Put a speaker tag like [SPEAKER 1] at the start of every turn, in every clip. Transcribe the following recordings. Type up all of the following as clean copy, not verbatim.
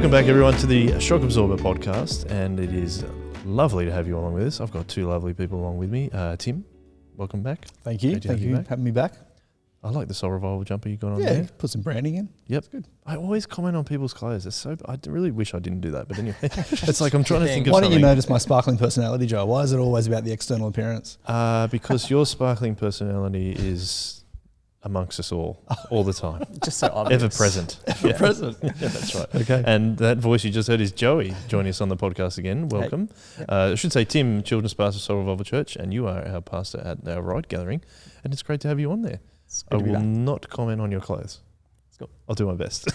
[SPEAKER 1] Welcome back, everyone, to the Shock Absorber podcast, and it is lovely to have you along with us. I've got two lovely people along with me. Tim, welcome back.
[SPEAKER 2] Thank you. Thank you for having me back.
[SPEAKER 1] I like the Soul Revival jumper you got on there.
[SPEAKER 2] Put some branding in.
[SPEAKER 1] Yep.
[SPEAKER 2] It's good.
[SPEAKER 1] I always comment on people's clothes. I really wish I didn't do that, but anyway, it's like I'm trying to think of
[SPEAKER 2] Why
[SPEAKER 1] something.
[SPEAKER 2] don't you notice my sparkling personality, Joe? Why is it always about the external appearance?
[SPEAKER 1] Because your sparkling personality is amongst us all the time.
[SPEAKER 3] Just so obvious.
[SPEAKER 1] Ever present.
[SPEAKER 2] Ever present.
[SPEAKER 1] Yeah, that's right.
[SPEAKER 2] Okay.
[SPEAKER 1] And that voice you just heard is Joey joining us on the podcast again. Welcome.
[SPEAKER 3] Hey.
[SPEAKER 1] I should say Tim, children's pastor of Soul Revival Church, and you are our pastor at our Ride Gathering, and it's great to have you on there. I will not comment on your clothes.
[SPEAKER 3] Let's go.
[SPEAKER 1] I'll do my best.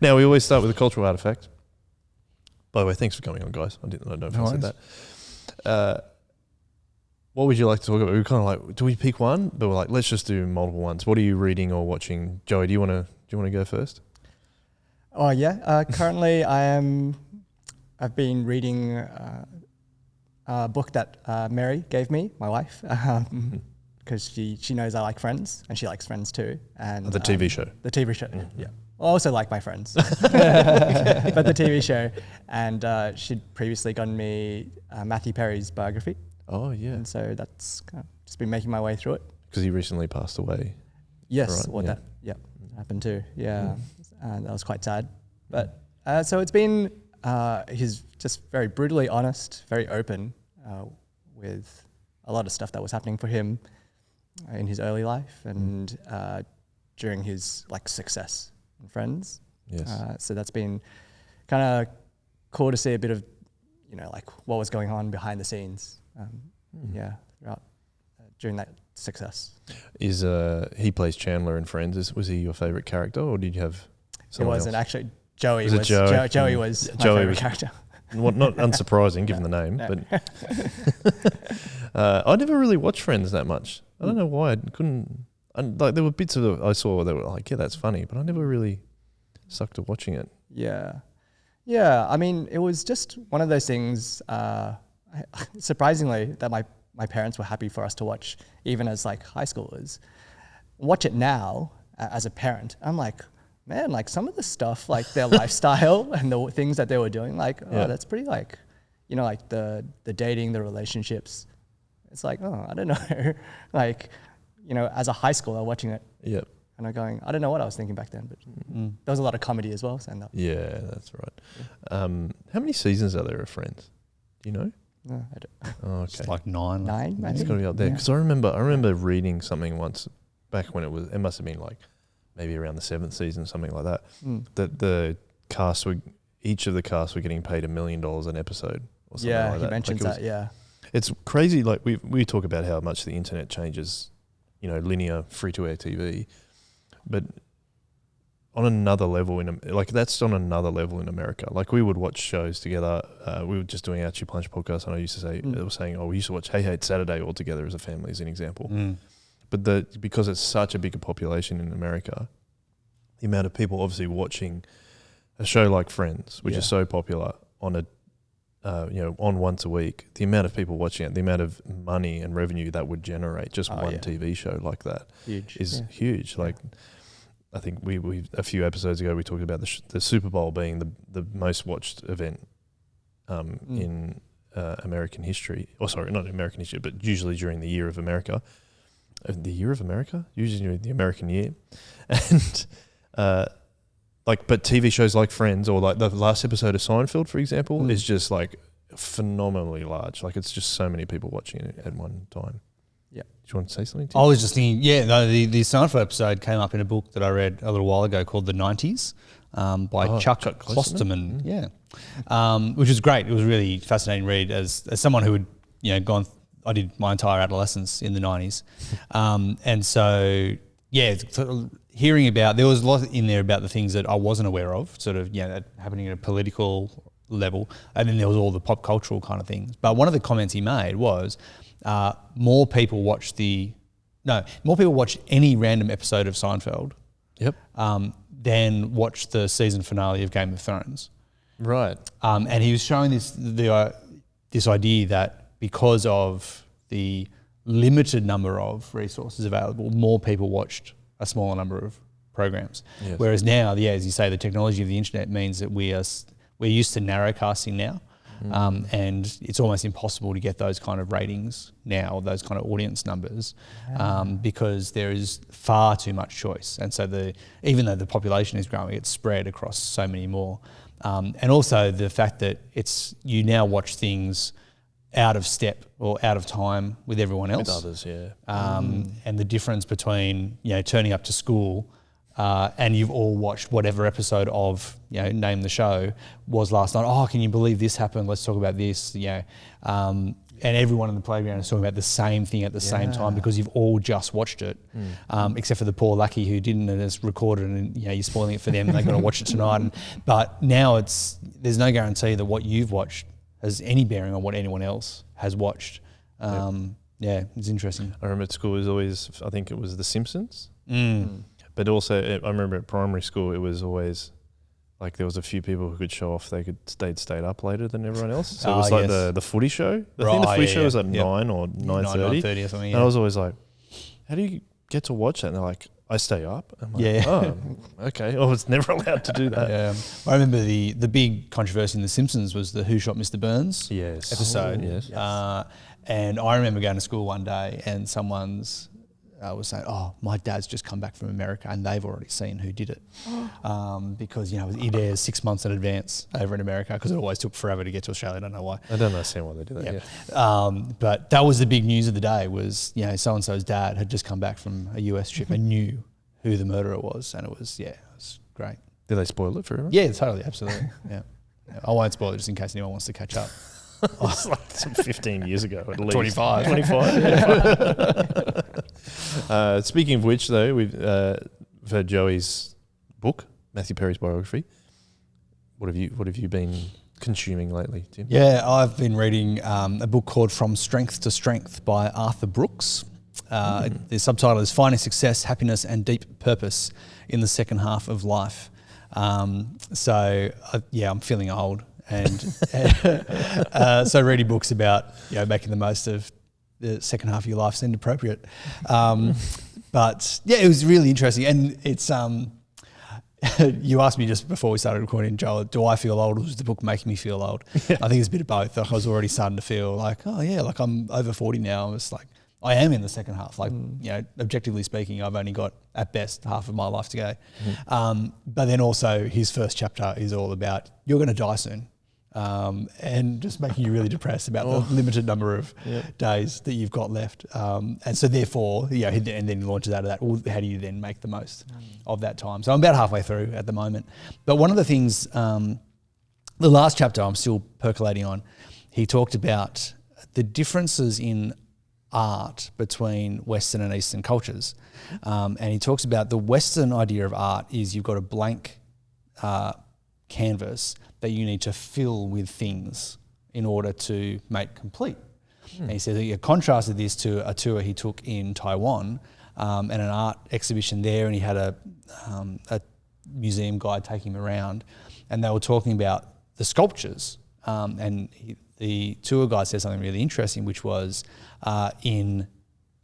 [SPEAKER 1] Now, we always start with a cultural artifact. By the way, thanks for coming on, guys. I don't know if I said that. What would you like to talk about? We were kind of like, do we pick one? But we're like, let's just do multiple ones. What are you reading or watching? Joey, do you want to go first?
[SPEAKER 3] Oh yeah. Currently, I've been reading a book that Mary gave me, my wife, because she knows I like Friends and she likes Friends too. And
[SPEAKER 1] The TV show.
[SPEAKER 3] The TV show.
[SPEAKER 1] Mm-hmm.
[SPEAKER 3] Yeah. I also like my Friends, but the TV show. And she'd previously gotten me Matthew Perry's biography.
[SPEAKER 1] Oh, yeah.
[SPEAKER 3] And so that's kind of just been making my way through it.
[SPEAKER 1] Because he recently passed away.
[SPEAKER 3] Yes,
[SPEAKER 1] Right,
[SPEAKER 3] that happened too. Yeah, and that was quite sad. But so it's been he's just very brutally honest, very open with a lot of stuff that was happening for him in his early life and during his success and Friends.
[SPEAKER 1] Yes.
[SPEAKER 3] So that's been kind of cool to see a bit of what was going on behind the scenes. Throughout during that success.
[SPEAKER 1] Is he plays Chandler in Friends? Was he your favorite character, or did you have someone
[SPEAKER 3] It wasn't
[SPEAKER 1] else?
[SPEAKER 3] actually. Joey
[SPEAKER 1] Was
[SPEAKER 3] was.
[SPEAKER 1] it Joey?
[SPEAKER 3] Joey was my
[SPEAKER 1] Joey
[SPEAKER 3] favorite
[SPEAKER 1] was-
[SPEAKER 3] character.
[SPEAKER 1] Not unsurprising given the name, but I never really watched Friends that much. I don't know why. I couldn't. There were bits of it I saw that were like, yeah, that's funny, but I never really stuck to watching it.
[SPEAKER 3] Yeah. I mean, it was just one of those things. Surprisingly, that my parents were happy for us to watch, even as high schoolers. Watch it now as a parent. I'm like, man, some of the stuff, their lifestyle and the things that they were doing, that's pretty the dating, the relationships. It's I don't know, as a high schooler watching it.
[SPEAKER 1] Yep.
[SPEAKER 3] And I'm going, I don't know what I was thinking back then, but there was a lot of comedy as well. Stand up.
[SPEAKER 1] Yeah, that's right. How many seasons are there of Friends? Do you know?
[SPEAKER 3] No, I don't.
[SPEAKER 1] Oh, okay.
[SPEAKER 2] It's like 9.
[SPEAKER 3] 9, maybe?
[SPEAKER 1] It's got to be up there because I remember reading something once back when it must have been maybe around the 7th season, something like that. That the cast each of the cast were getting paid $1 million an episode or something like that.
[SPEAKER 3] Yeah, he mentions that. Yeah.
[SPEAKER 1] It's crazy. We talk about how much the internet changes, linear free-to-air TV, but on another level that's on another level in America. We would watch shows together. We were just doing our Chip Lunch podcast, and I used to say, they were saying, we used to watch Hey Hey It's Saturday all together as a family, as an example. But because it's such a bigger population in America, the amount of people obviously watching a show like Friends, which is so popular on on once a week, the amount of people watching it, the amount of money and revenue that would generate just one TV show like that is huge. I think we a few episodes ago we talked about the Super Bowl being the most watched event in American history. Or sorry, not American history, but usually during the year of America. The year of America? Usually during the American year. And but TV shows like Friends or the last episode of Seinfeld, for example, is just phenomenally large. It's just so many people watching it at one time.
[SPEAKER 3] Yeah.
[SPEAKER 1] Do you want to say something, Tim?
[SPEAKER 2] I was just thinking, the Seinfeld episode came up in a book that I read a little while ago called The 90s by Chuck Klosterman. Which was great. It was a really fascinating read as someone who had gone. I did my entire adolescence in the 90s. And so, hearing about, there was a lot in there about the things that I wasn't aware of, that happening at a political level. And then there was all the pop cultural kind of things. But one of the comments he made was more people watch any random episode of Seinfeld than watch the season finale of Game of Thrones.
[SPEAKER 1] Right.
[SPEAKER 2] And he was showing this idea that because of the limited number of resources available, more people watched a smaller number of programs.
[SPEAKER 1] Yes.
[SPEAKER 2] Whereas now, yeah, as you say, the technology of the internet means that we're used to narrowcasting now. And it's almost impossible to get those kind of ratings now, those kind of audience numbers, because there is far too much choice. And so even though the population is growing, it's spread across so many more. And also the fact that you now watch things out of step or out of time with everyone else.
[SPEAKER 1] With others, yeah.
[SPEAKER 2] And the difference between, turning up to school and you've all watched whatever episode of, name the show, was last night. Oh, can you believe this happened? Let's talk about this. And everyone in the playground is talking about the same thing at the same time because you've all just watched it, except for the poor lucky who didn't and has recorded and you're spoiling it for them and they're going to watch it tonight. But now there's no guarantee that what you've watched has any bearing on what anyone else has watched. Yeah, it's interesting.
[SPEAKER 1] I remember at school it was always, I think it was The Simpsons. But also, I remember at primary school, it was always like there was a few people who could show off they'd stayed up later than everyone else. So it was like the footy show. I think the footy show was at 9 or 9:30.
[SPEAKER 2] 9:30 or something.
[SPEAKER 1] And I was always like, how do you get to watch that? And they're like, I stay up. I'm like, oh, okay. I was never allowed to do that.
[SPEAKER 2] I remember the big controversy in The Simpsons was the Who Shot Mr. Burns episode.
[SPEAKER 1] Yes.
[SPEAKER 2] And I remember going to school one day and someone's was saying, oh, my dad's just come back from America and they've already seen who did it. Because, it airs 6 months in advance over in America because it always took forever to get to Australia. I don't know why.
[SPEAKER 1] I don't understand why they do that,
[SPEAKER 2] But that was the big news of the day was, so-and-so's dad had just come back from a US trip and knew who the murderer was. And it was great.
[SPEAKER 1] Did they spoil it for everyone?
[SPEAKER 2] Yeah, totally, absolutely. Yeah. I won't spoil it just in case anyone wants to catch up.
[SPEAKER 1] It's like some 15 years ago at least.
[SPEAKER 2] 25.
[SPEAKER 1] 25, yeah. Speaking of which, though, we've heard Joey's book, Matthew Perry's biography. What have you been consuming lately, Tim?
[SPEAKER 2] Yeah, I've been reading a book called From Strength to Strength by Arthur Brooks. The subtitle is Finding Success, Happiness and Deep Purpose in the Second Half of Life. I'm feeling old. And so reading books about making the most of the second half of your life seemed appropriate. But yeah, it was really interesting. And it's you asked me just before we started recording, Joel, do I feel old or was the book making me feel old? I think it's a bit of both. Like I was already starting to feel like, oh yeah, like I'm over 40 now. It's like I am in the second half. Like, objectively speaking, I've only got at best half of my life to go. But then also his first chapter is all about you're going to die soon. And just making you really depressed about the limited number of days that you've got left. And so therefore, and then he launches out of that, well, how do you then make the most of that time? So I'm about halfway through at the moment. But one of the things, the last chapter I'm still percolating on, he talked about the differences in art between Western and Eastern cultures. And he talks about the Western idea of art is you've got a blank canvas that you need to fill with things in order to make complete. And he says he contrasted this to a tour he took in Taiwan and an art exhibition there, and he had a museum guide take him around, and they were talking about the sculptures. The tour guide said something really interesting, which was in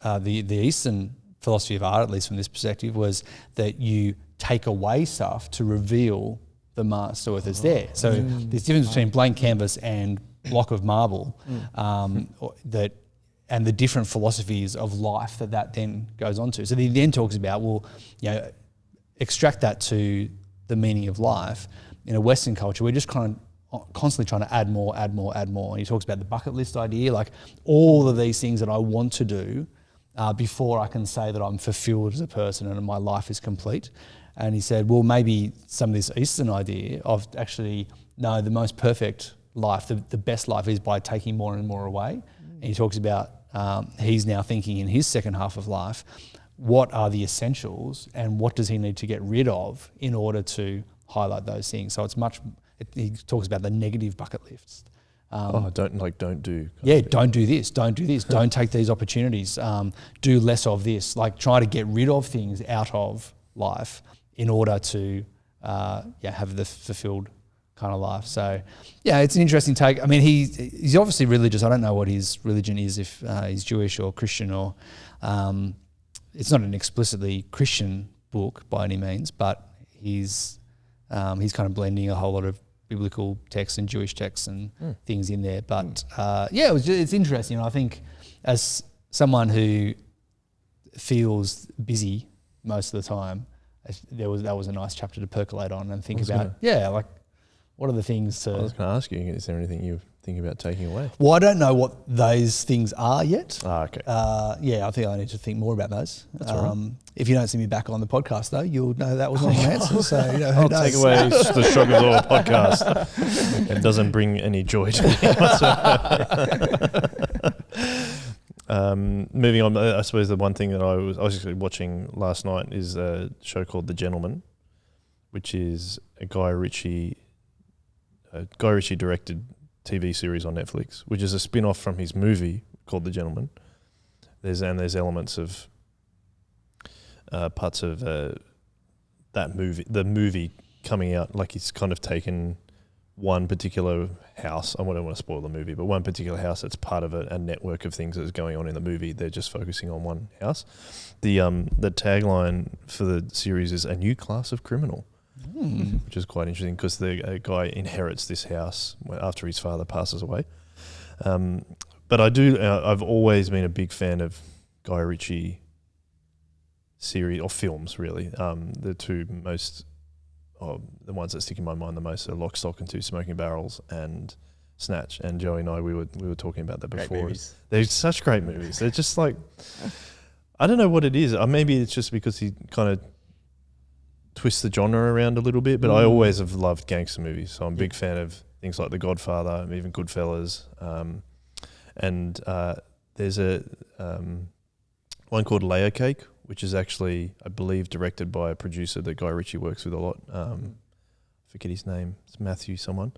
[SPEAKER 2] the Eastern philosophy of art, at least from this perspective, was that you take away stuff to reveal the master work that's there. So there's difference between blank canvas and block of marble, and the different philosophies of life that then goes on to. So he then talks about, extract that to the meaning of life. In a Western culture, we're just kind of constantly trying to add more. And he talks about the bucket list idea, like all of these things that I want to do before I can say that I'm fulfilled as a person and my life is complete. And he said, well, maybe some of this Eastern idea of actually, no, the most perfect life, the best life is by taking more and more away. And he talks about he's now thinking in his second half of life, what are the essentials and what does he need to get rid of in order to highlight those things. So he talks about the negative bucket lists.
[SPEAKER 1] Don't do.
[SPEAKER 2] Don't do this, don't take these opportunities, do less of this, like try to get rid of things out of life in order to have the fulfilled kind of life. So, it's an interesting take. I mean, he's obviously religious. I don't know what his religion is, if he's Jewish or Christian or... it's not an explicitly Christian book by any means, but he's kind of blending a whole lot of biblical texts and Jewish texts and things in there. But it's interesting. I think as someone who feels busy most of the time, that was a nice chapter to percolate on and think about. Like what are the things to...
[SPEAKER 1] I was going to ask you, is there anything you're thinking about taking away?
[SPEAKER 2] Well, I don't know what those things are yet.
[SPEAKER 1] Okay.
[SPEAKER 2] I think I need to think more about those.
[SPEAKER 1] That's all right.
[SPEAKER 2] If you don't see me back on the podcast, though, you'll know that was not an answer. So, who
[SPEAKER 1] I'll
[SPEAKER 2] knows?
[SPEAKER 1] take away the Shock of Law podcast. It doesn't bring any joy to me whatsoever. Moving on, I suppose the one thing that I was actually watching last night is a show called The Gentleman, which is a Guy Ritchie directed TV series on Netflix, which is a spin-off from his movie called The Gentleman. There's elements of parts of that movie, the movie coming out, like he's kind of taken one particular house. I don't want to spoil the movie, but one particular house that's part of a network of things that's going on in the movie. They're just focusing on one house. The tagline for the series is "A New Class of Criminal." Which is quite interesting because the guy inherits this house after his father passes away. But I've always been a big fan of Guy Ritchie series or films, really. The two most, the ones that stick in my mind the most are Lock, Stock and Two Smoking Barrels and Snatch. And Joey and I, we were talking about that before. They're such great movies. They're just like, I don't know what it is. Maybe it's just because he kind of twist the genre around a little bit, but I always have loved gangster movies, so I'm a big fan of things like The Godfather, even Goodfellas, and there's a one called Layer Cake, which is actually, I believe, directed by a producer that Guy Ritchie works with a lot. I forget his name. It's Matthew someone.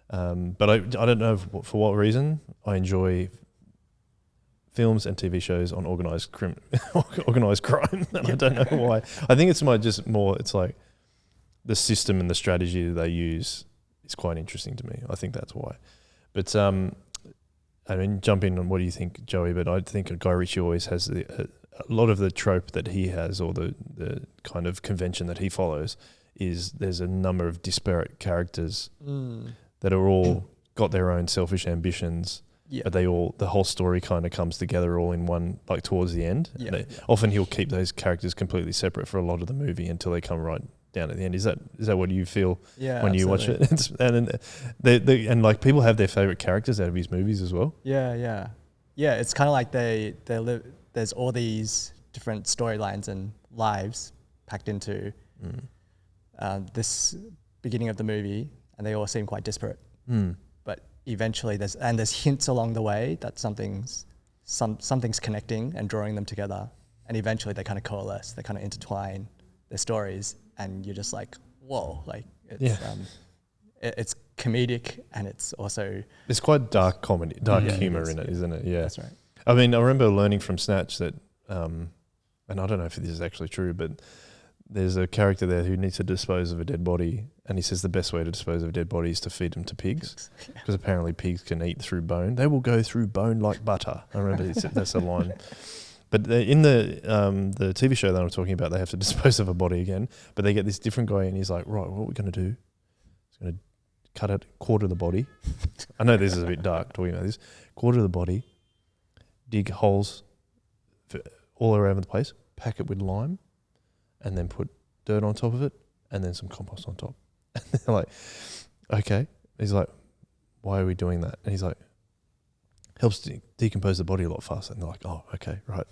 [SPEAKER 1] But I don't know for what reason I enjoy films and TV shows on organised crime, and I don't know why. I think it's it's like the system and the strategy that they use is quite interesting to me. I think that's why. But I mean, jump in on what do you think, Joey? But I think Guy Ritchie always has a lot of the trope that he has, or the kind of convention that he follows, is there's a number of disparate characters that are all got their own selfish ambitions. Yeah. But the whole story kind of comes together all in one, like towards the end. Yeah. Often he'll keep those characters completely separate for a lot of the movie until they come right down at the end. Is that what you feel when you watch it? And like people have their favorite characters out of his movies as well.
[SPEAKER 3] Yeah. It's kind of like they live. There's all these different storylines and lives packed into this beginning of the movie, and they all seem quite disparate. But eventually there's hints along the way that something's connecting and drawing them together, and eventually they kind of coalesce, they kind of intertwine their stories, and you're just like, whoa, like it's comedic, and it's
[SPEAKER 1] quite dark comedy, humor in it, isn't it? Yeah,
[SPEAKER 3] that's right.
[SPEAKER 1] I mean, I remember learning from Snatch that, and I don't know if this is actually true, but there's a character there who needs to dispose of a dead body, and he says the best way to dispose of a dead body is to feed them to pigs, because apparently pigs can eat through bone. They will go through bone like butter. I remember that's a line. But in the TV show that I'm talking about, they have to dispose of a body again, but they get this different guy, and he's like, right, what are we going to do? He's going to cut it, quarter the body. I know this is a bit dark talking about this. Quarter the body, dig holes all around the place, pack it with lime, and then put dirt on top of it, and then some compost on top. And they're like, okay. He's like, why are we doing that? And he's like, helps decompose the body a lot faster. And they're like, oh, okay, right.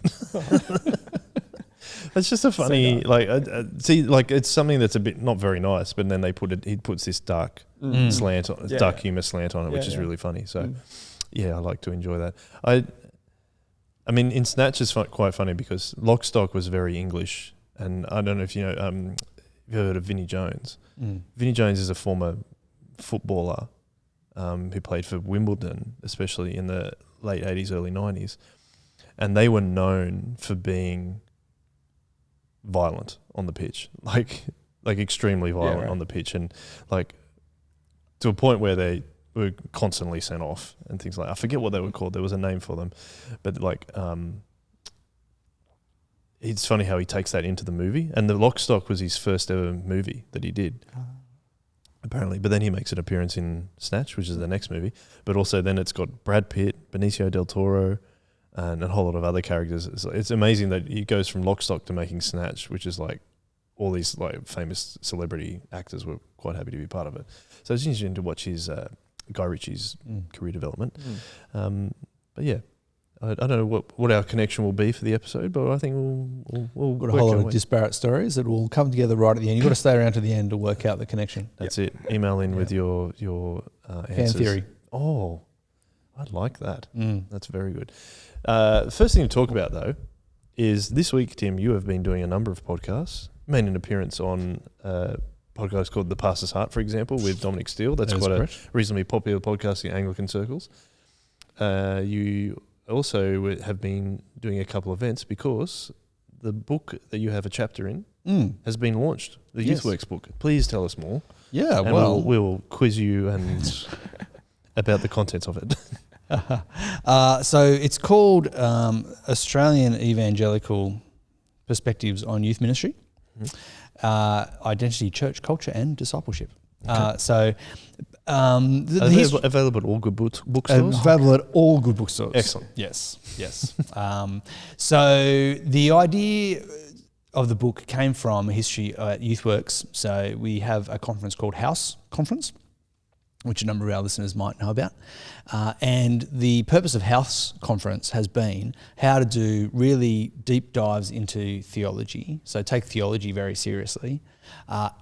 [SPEAKER 1] It's just a funny, it's something that's a bit not very nice, but then he puts this dark slant on, dark humor slant on it, which is really funny. So, I like to enjoy that. I mean, in Snatch it's quite funny because Lock, Stock was very English. And I don't know if you know, have you heard of Vinnie Jones? Vinnie Jones is a former footballer who played for Wimbledon, especially in the late 80s, early 90s. And they were known for being violent on the pitch, like extremely violent on the pitch. And like to a point where they were constantly sent off and things like that. I forget what they were called. There was a name for them. But like... it's funny how he takes that into the movie. And The Lock, Stock was his first ever movie that he did, apparently. But then he makes an appearance in Snatch, which is the next movie. But also then it's got Brad Pitt, Benicio del Toro, and a whole lot of other characters. It's amazing that he goes from Lock, Stock to making Snatch, which is like all these like famous celebrity actors were quite happy to be part of it. So it's interesting to watch his Guy Ritchie's career development. But yeah, I don't know what our connection will be for the episode, but I think we'll
[SPEAKER 2] got a whole lot of disparate stories that will come together right at the end. You've got to stay around to the end to work out the connection.
[SPEAKER 1] That's it. Email in with your
[SPEAKER 2] fan
[SPEAKER 1] answers.
[SPEAKER 2] theory.
[SPEAKER 1] Oh, I like that. That's very good. First thing to talk about, though, is this week, Tim, you have been doing a number of podcasts. Made an appearance on a podcast called The Pastor's Heart, for example, with Dominic Steele. That's quite a reasonably popular podcast in Anglican circles. You also have been doing a couple of events because the book that you have a chapter in has been launched, the YouthWorks book. Please tell us more.
[SPEAKER 2] Yeah,
[SPEAKER 1] and we'll quiz you and about the contents of it.
[SPEAKER 2] So it's called Australian Evangelical Perspectives on Youth Ministry, Identity, Church Culture and Discipleship. Okay.
[SPEAKER 1] Available at all good bookstores?
[SPEAKER 2] Available at all good bookstores.
[SPEAKER 1] Excellent.
[SPEAKER 2] Yes. So the idea of the book came from a history at YouthWorks. So we have a conference called House Conference, which a number of our listeners might know about. And the purpose of House Conference has been how to do really deep dives into theology, so take theology very seriously,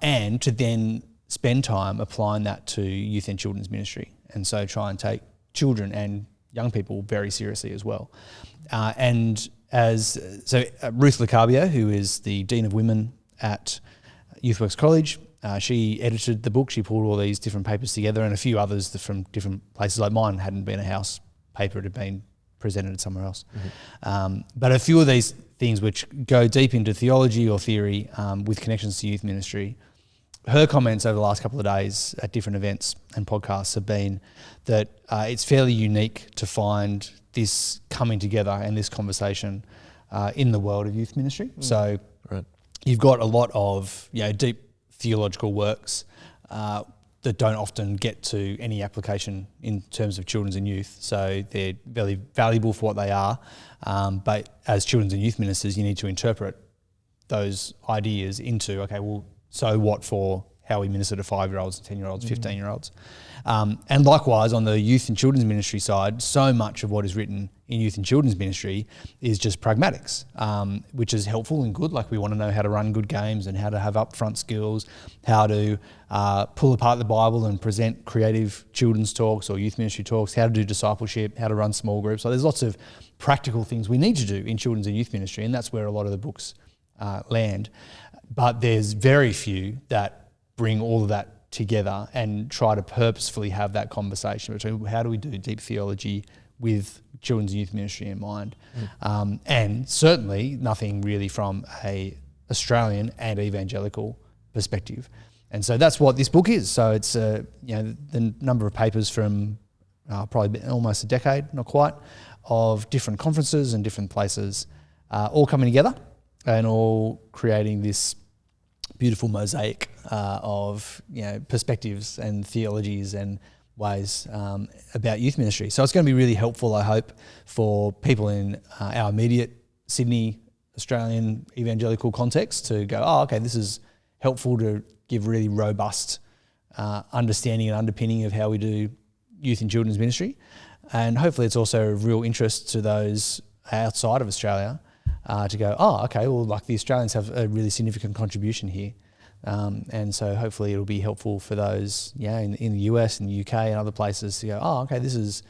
[SPEAKER 2] and to then spend time applying that to youth and children's ministry. And so try and take children and young people very seriously as well. Ruth Lecabia, who is the Dean of Women at YouthWorks College, she edited the book. She pulled all these different papers together and a few others from different places. Like mine hadn't been a house paper, it had been presented somewhere else. But a few of these things which go deep into theology or theory with connections to youth ministry. Her comments over the last couple of days at different events and podcasts have been that it's fairly unique to find this coming together and this conversation in the world of youth ministry. So you've got a lot of deep theological works that don't often get to any application in terms of children's and youth. So they're very valuable for what they are. But as children's and youth ministers, you need to interpret those ideas into, okay, well, so what for how we minister to 5-year-olds, 10-year-olds, 15-year-olds. And likewise, on the youth and children's ministry side, so much of what is written in youth and children's ministry is just pragmatics, which is helpful and good. Like we want to know how to run good games and how to have upfront skills, how to pull apart the Bible and present creative children's talks or youth ministry talks, how to do discipleship, how to run small groups. So there's lots of practical things we need to do in children's and youth ministry, and that's where a lot of the books land. But there's very few that bring all of that together and try to purposefully have that conversation between how do we do deep theology with children's and youth ministry in mind. And certainly nothing really from a Australian and evangelical perspective. And so that's what this book is. So it's the number of papers from probably almost a decade, not quite, of different conferences and different places all coming together and all creating this beautiful mosaic of perspectives and theologies and ways about youth ministry. So it's going to be really helpful, I hope, for people in our immediate Sydney Australian evangelical context to go, oh, okay, this is helpful to give really robust understanding and underpinning of how we do youth and children's ministry. And hopefully it's also of real interest to those outside of Australia to go, oh, okay, well, like the Australians have a really significant contribution here. And so hopefully it'll be helpful for those in the US and the UK and other places to go, oh, okay, this is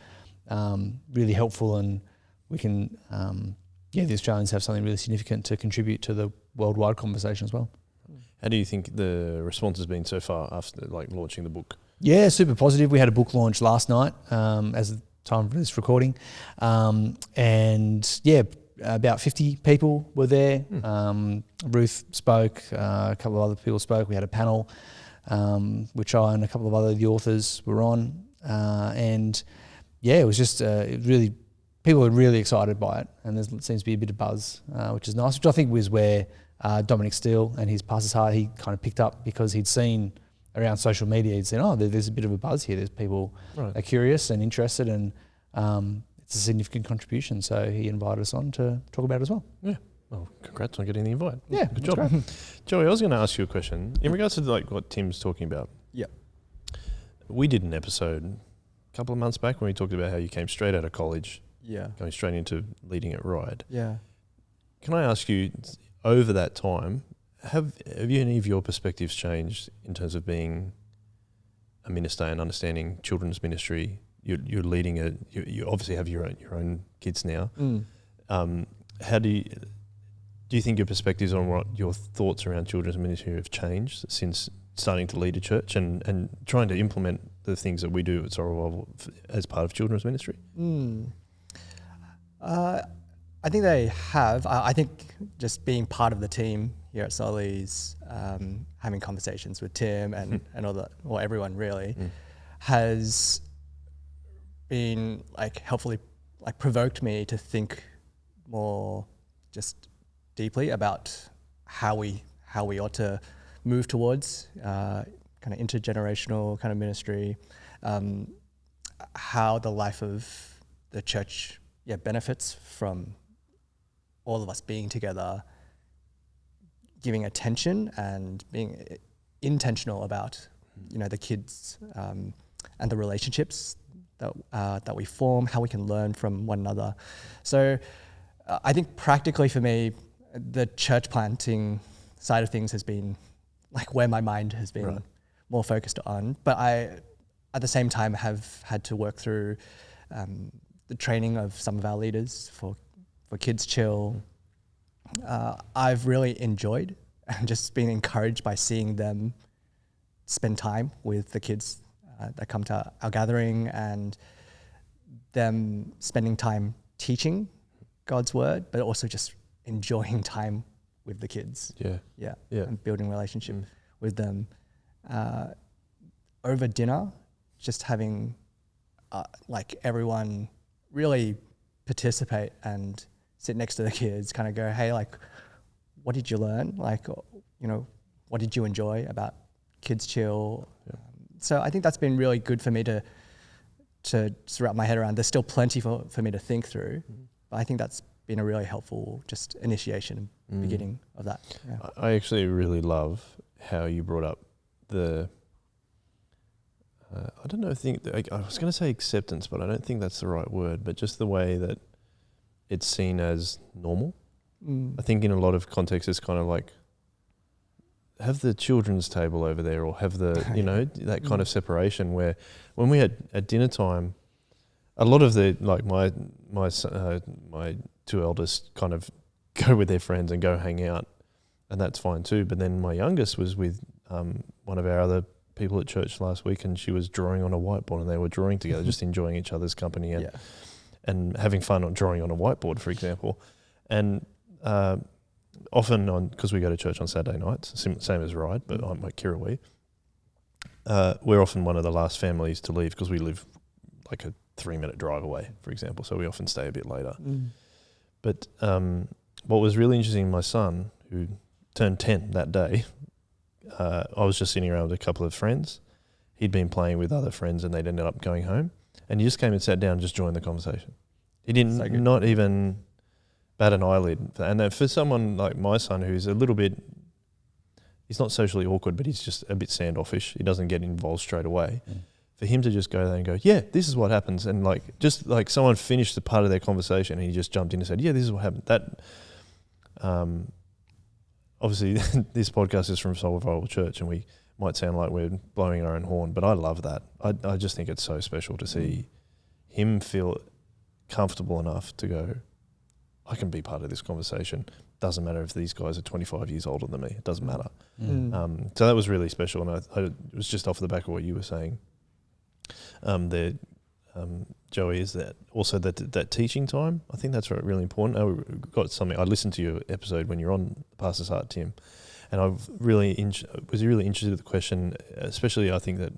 [SPEAKER 2] really helpful, and we can, the Australians have something really significant to contribute to the worldwide conversation as well.
[SPEAKER 1] How do you think the response has been so far after launching the book?
[SPEAKER 2] Yeah, super positive. We had a book launch last night as the time for this recording. About 50 people were there. Ruth spoke, a couple of other people spoke. We had a panel, which I and a couple of the authors were on. It was just really people are really excited by it, and there seems to be a bit of buzz, which is nice, which I think was where Dominic Steele and his Pastor's Heart, he kind of picked up because he'd seen around social media, he'd said, oh, there's a bit of a buzz here. There's people are curious and interested, and it's a significant contribution. So he invited us on to talk about it as well.
[SPEAKER 1] Yeah. Well, congrats on getting the invite.
[SPEAKER 2] Yeah,
[SPEAKER 1] good job. Joey, I was going to ask you a question in regards to like what Tim's talking about.
[SPEAKER 3] Yeah.
[SPEAKER 1] We did an episode a couple of months back when we talked about how you came straight out of college, going straight into leading at Ride.
[SPEAKER 3] Yeah.
[SPEAKER 1] Can I ask you, over that time, have any of your perspectives changed in terms of being a minister and understanding children's ministry? You're leading you obviously have your own kids now. How do you think your perspectives on what your thoughts around children's ministry have changed since starting to lead a church and trying to implement the things that we do at Sorrel as part of children's ministry?
[SPEAKER 3] I think they have. I think just being part of the team here at Solly's, having conversations with Tim and all that, or everyone really, has been like helpfully like provoked me to think more just deeply about how we ought to move towards kind of intergenerational kind of ministry, how the life of the church benefits from all of us being together, giving attention and being intentional about the kids and the relationships that we form, how we can learn from one another. So I think practically for me, the church planting side of things has been like where my mind has been more focused on. But I, at the same time, have had to work through the training of some of our leaders for Kids Chill. I've really enjoyed and just been encouraged by seeing them spend time with the kids that come to our gathering, and them spending time teaching God's word, but also just enjoying time with the kids. Yeah. And building relationship with them. Over dinner, just having like everyone really participate and sit next to the kids, kind of go, hey, like, what did you learn? Like, what did you enjoy about Kids Chill? So I think that's been really good for me to wrap my head around. There's still plenty for me to think through, but I think that's been a really helpful just initiation and beginning of that. Yeah.
[SPEAKER 1] I actually really love how you brought up the, I don't know, I was going to say acceptance, but I don't think that's the right word, but just the way that it's seen as normal. I think in a lot of contexts it's kind of like, have the children's table over there, or have the, that kind of separation, where when we had at dinner time, a lot of the, like my two eldest kind of go with their friends and go hang out, and that's fine too. But then my youngest was with one of our other people at church last week, and she was drawing on a whiteboard, and they were drawing together, just enjoying each other's company and having fun on drawing on a whiteboard, for example. And often because we go to church on Saturday nights, same as Ride, but I'm at Kirrawee, we're often one of the last families to leave because we live like a 3-minute drive away, for example, so we often stay a bit later. But what was really interesting, my son, who turned 10 that day, I was just sitting around with a couple of friends. He'd been playing with other friends and they'd ended up going home, and he just came and sat down and just joined the conversation. He didn't, not even bat an eyelid. And for someone like my son, who's a little bit, he's not socially awkward, but he's just a bit standoffish. He doesn't get involved straight away. For him to just go there and go, yeah, this is what happens. And like, just like someone finished the part of their conversation and he just jumped in and said, yeah, this is what happened. That, obviously this podcast is from Soul Revival Church, and we might sound like we're blowing our own horn, but I love that. I just think it's so special to see him feel comfortable enough to go, I can be part of this conversation. Doesn't matter if these guys are 25 years older than me. It doesn't matter. So that was really special, and it was just off the back of what you were saying. Joey, is that also that teaching time? I think that's really important. I listened to your episode when you're on Pastor's Heart, Tim, and I was really interested in the question, especially I think that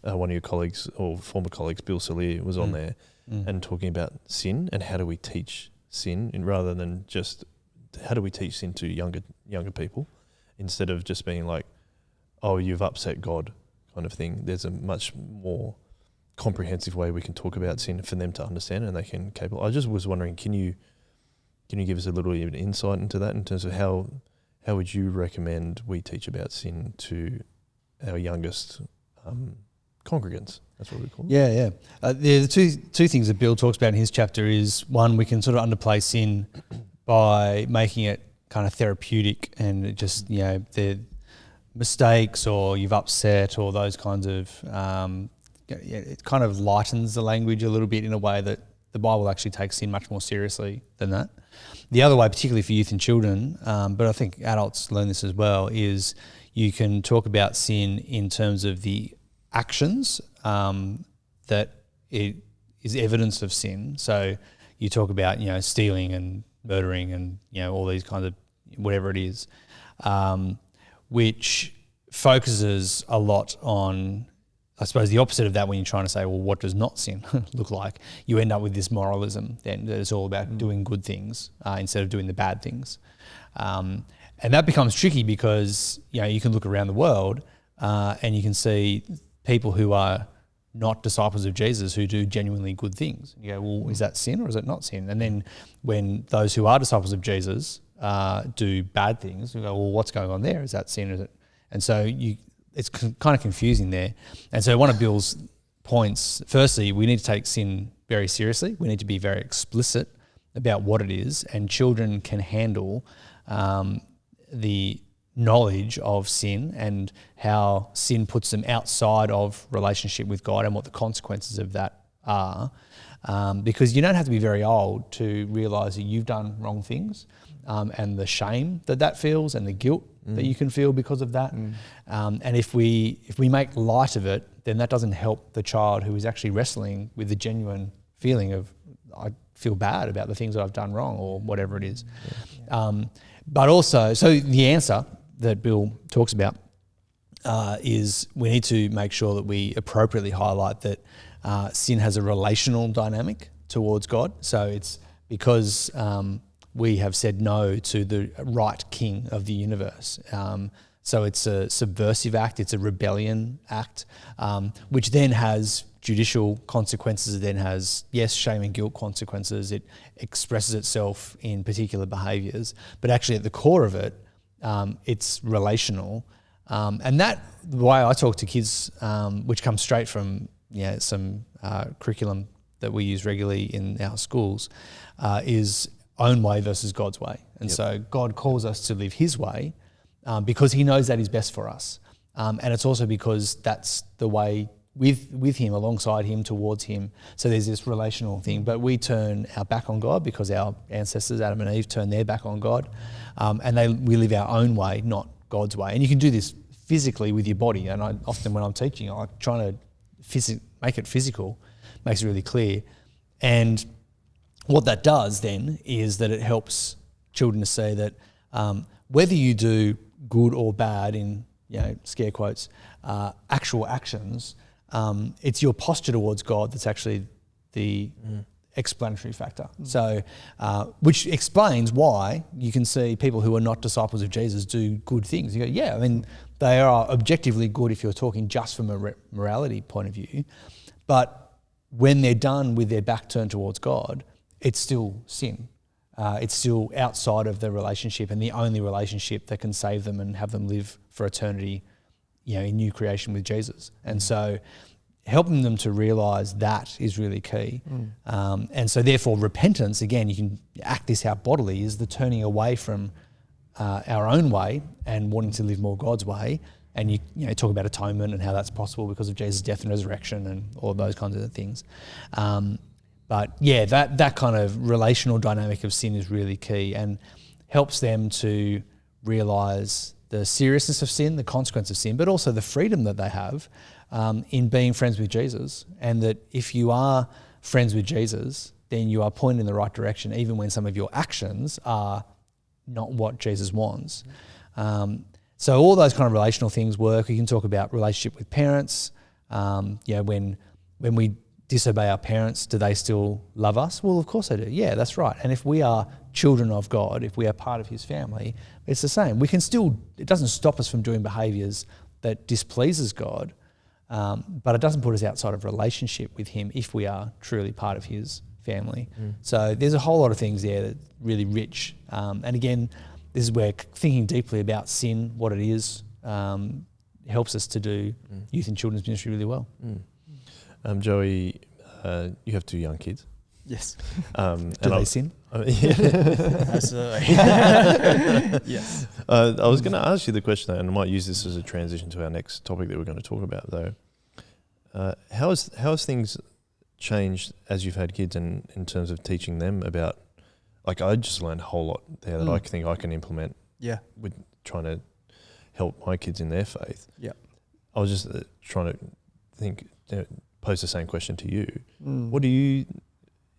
[SPEAKER 1] one of your colleagues or former colleagues, Bill Salir, was on there, and talking about sin and how do we teach sin, and rather than just how do we teach sin to younger people, instead of just being like, oh, you've upset God kind of thing. There's a much more comprehensive way we can talk about sin for them to understand, and they can capable. I just was wondering, can you give us a little bit of insight into that in terms of how would you recommend we teach about sin to our youngest congregants? That's what we call it.
[SPEAKER 2] The two things that Bill talks about in his chapter is, one, we can sort of underplay sin by making it kind of therapeutic, and it just, the mistakes or you've upset or those kinds of, it kind of lightens the language a little bit in a way that the Bible actually takes sin much more seriously than that. The other way, particularly for youth and children, but I think adults learn this as well, is you can talk about sin in terms of the actions that it is evidence of sin. So you talk about, stealing and murdering and, all these kinds of whatever it is, which focuses a lot on, I suppose, the opposite of that. When you're trying to say, well, what does not sin look like? You end up with this moralism then that it's all about doing good things instead of doing the bad things. And that becomes tricky because, you can look around the world and you can see people who are not disciples of Jesus who do genuinely good things. You go, well, is that sin or is it not sin? And then when those who are disciples of Jesus do bad things, you go, well, what's going on there? Is that sin? Is it? And so it's kind of confusing there. And so one of Bill's points, firstly, we need to take sin very seriously. We need to be very explicit about what it is, and children can handle the knowledge of sin and how sin puts them outside of relationship with God and what the consequences of that are. Because you don't have to be very old to realise that you've done wrong things, and the shame that feels and the guilt that you can feel because of that. And if we make light of it, then that doesn't help the child who is actually wrestling with the genuine feeling of, I feel bad about the things that I've done wrong or whatever it is. But also, so the answer that Bill talks about is we need to make sure that we appropriately highlight that sin has a relational dynamic towards God. So it's because we have said no to the right king of the universe. So it's a subversive act, it's a rebellion act, which then has judicial consequences. It then has, yes, shame and guilt consequences. It expresses itself in particular behaviours, but actually at the core of it, it's relational. And that, the way I talk to kids, which comes straight from some curriculum that we use regularly in our schools, is own way versus God's way. And so God calls us to live his way because he knows that is best for us. And it's also because that's the way with him, alongside him, towards him. So there's this relational thing. But we turn our back on God because our ancestors, Adam and Eve, turned their back on God. And we live our own way, not God's way. And you can do this physically with your body. And I often, when I'm teaching, I'm trying to make it physical, makes it really clear. And what that does then is that it helps children to see that whether you do good or bad, in scare quotes, actual actions, it's your posture towards God that's actually the explanatory factor. So, which explains why you can see people who are not disciples of Jesus do good things. You go, I mean, they are objectively good if you're talking just from a morality point of view, but when they're done with their back turned towards God, it's still sin. It's still outside of the relationship, and the only relationship that can save them and have them live for eternity, in new creation with Jesus. And so helping them to realise that is really key. And so therefore repentance, again, you can act this out bodily, is the turning away from our own way and wanting to live more God's way. And you talk about atonement and how that's possible because of Jesus' death and resurrection and all of those kinds of things. But that kind of relational dynamic of sin is really key and helps them to realise the seriousness of sin, the consequence of sin, but also the freedom that they have in being friends with Jesus. And that if you are friends with Jesus, then you are pointed in the right direction, even when some of your actions are not what Jesus wants. So all those kind of relational things work. You can talk about relationship with parents. When we disobey our parents, do they still love us? Well, of course they do. Yeah, that's right. And if we are children of God, if we are part of his family, it's the same. We can still, it doesn't stop us from doing behaviours that displeases God, but it doesn't put us outside of relationship with him if we are truly part of his family. So there's a whole lot of things there that are really rich. And again, this is where thinking deeply about sin, what it is, helps us to do youth and children's ministry really well.
[SPEAKER 1] Joey, you have 2 young kids.
[SPEAKER 3] Yes.
[SPEAKER 2] Do they sin?
[SPEAKER 3] Absolutely. Yes.
[SPEAKER 1] I was going to ask you the question, and I might use this as a transition to our next topic that we're going to talk about, though. How has things changed as you've had kids in terms of teaching them about, like, I just learned a whole lot there that I think I can implement with trying to help my kids in their faith.
[SPEAKER 3] Yeah.
[SPEAKER 1] I was just trying to think, pose the same question to you. What do you...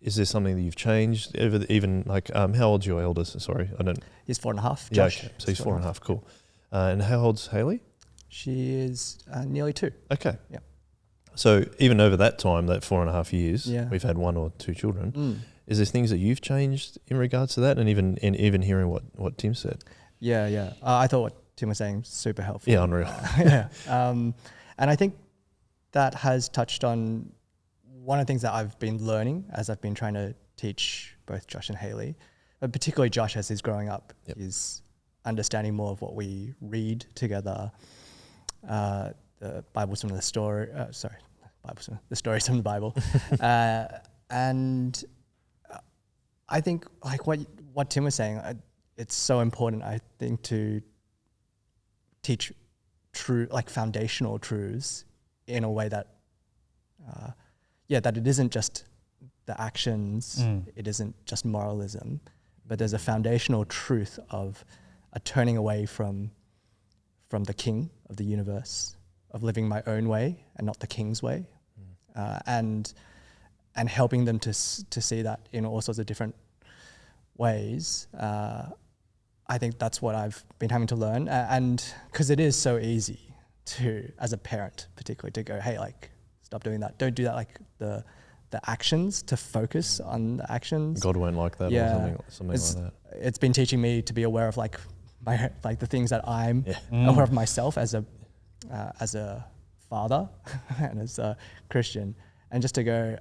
[SPEAKER 1] Is there something that you've changed? Even like, how old's your eldest? Sorry, I don't...
[SPEAKER 3] He's 4.5,
[SPEAKER 1] Josh.
[SPEAKER 3] Josh.
[SPEAKER 1] Yeah, okay. So he's 4.5, cool. And how old's Haley?
[SPEAKER 3] She is nearly 2.
[SPEAKER 1] Okay.
[SPEAKER 3] Yeah.
[SPEAKER 1] So even over that time, that 4.5 years,
[SPEAKER 3] Yeah.
[SPEAKER 1] we've had 1 or 2 children. Is there things that you've changed in regards to that? And even hearing what Tim said?
[SPEAKER 3] Yeah. I thought what Tim was saying super helpful.
[SPEAKER 1] Yeah, unreal.
[SPEAKER 3] Yeah. And I think that has touched on one of the things that I've been learning as I've been trying to teach both Josh and Haley, but particularly Josh as he's growing up, is understanding more of what we read together, the Bible, some of the story, the stories from the Bible. And I think like what Tim was saying, it's so important, I think, to teach true, like foundational truths in a way that, that it isn't just the actions, it isn't just moralism, but there's a foundational truth of a turning away from the king of the universe, of living my own way and not the king's way, and helping them to see that in all sorts of different ways. I think that's what I've been having to learn, and because it is so easy to, as a parent particularly, to go, hey, like, stop doing that. Don't do that. Like the actions, to focus on the actions.
[SPEAKER 1] God won't like that, or something like that.
[SPEAKER 3] It's been teaching me to be aware of like the things that I'm aware of myself as a father and as a Christian, and just to go,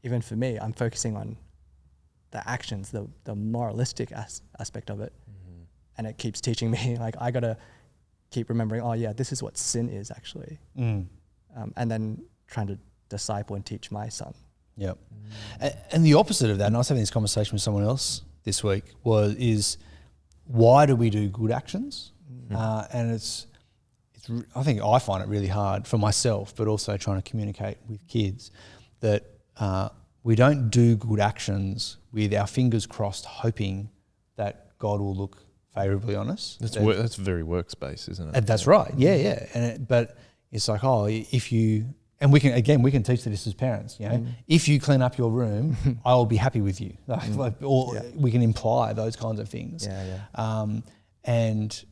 [SPEAKER 3] even for me, I'm focusing on the actions, the moralistic aspect of it, and it keeps teaching me like I gotta keep remembering, this is what sin is actually. And then trying to disciple and teach my son.
[SPEAKER 2] Yep. And the opposite of that, and I was having this conversation with someone else this week, is why do we do good actions? And I think I find it really hard for myself, but also trying to communicate with kids that we don't do good actions with our fingers crossed, hoping that God will look favourably on us.
[SPEAKER 1] That's very works-based, isn't it?
[SPEAKER 2] That's right. Yeah. But it's like, if you, and we can teach this as parents, if you clean up your room, I will be happy with you. We can imply those kinds of things. And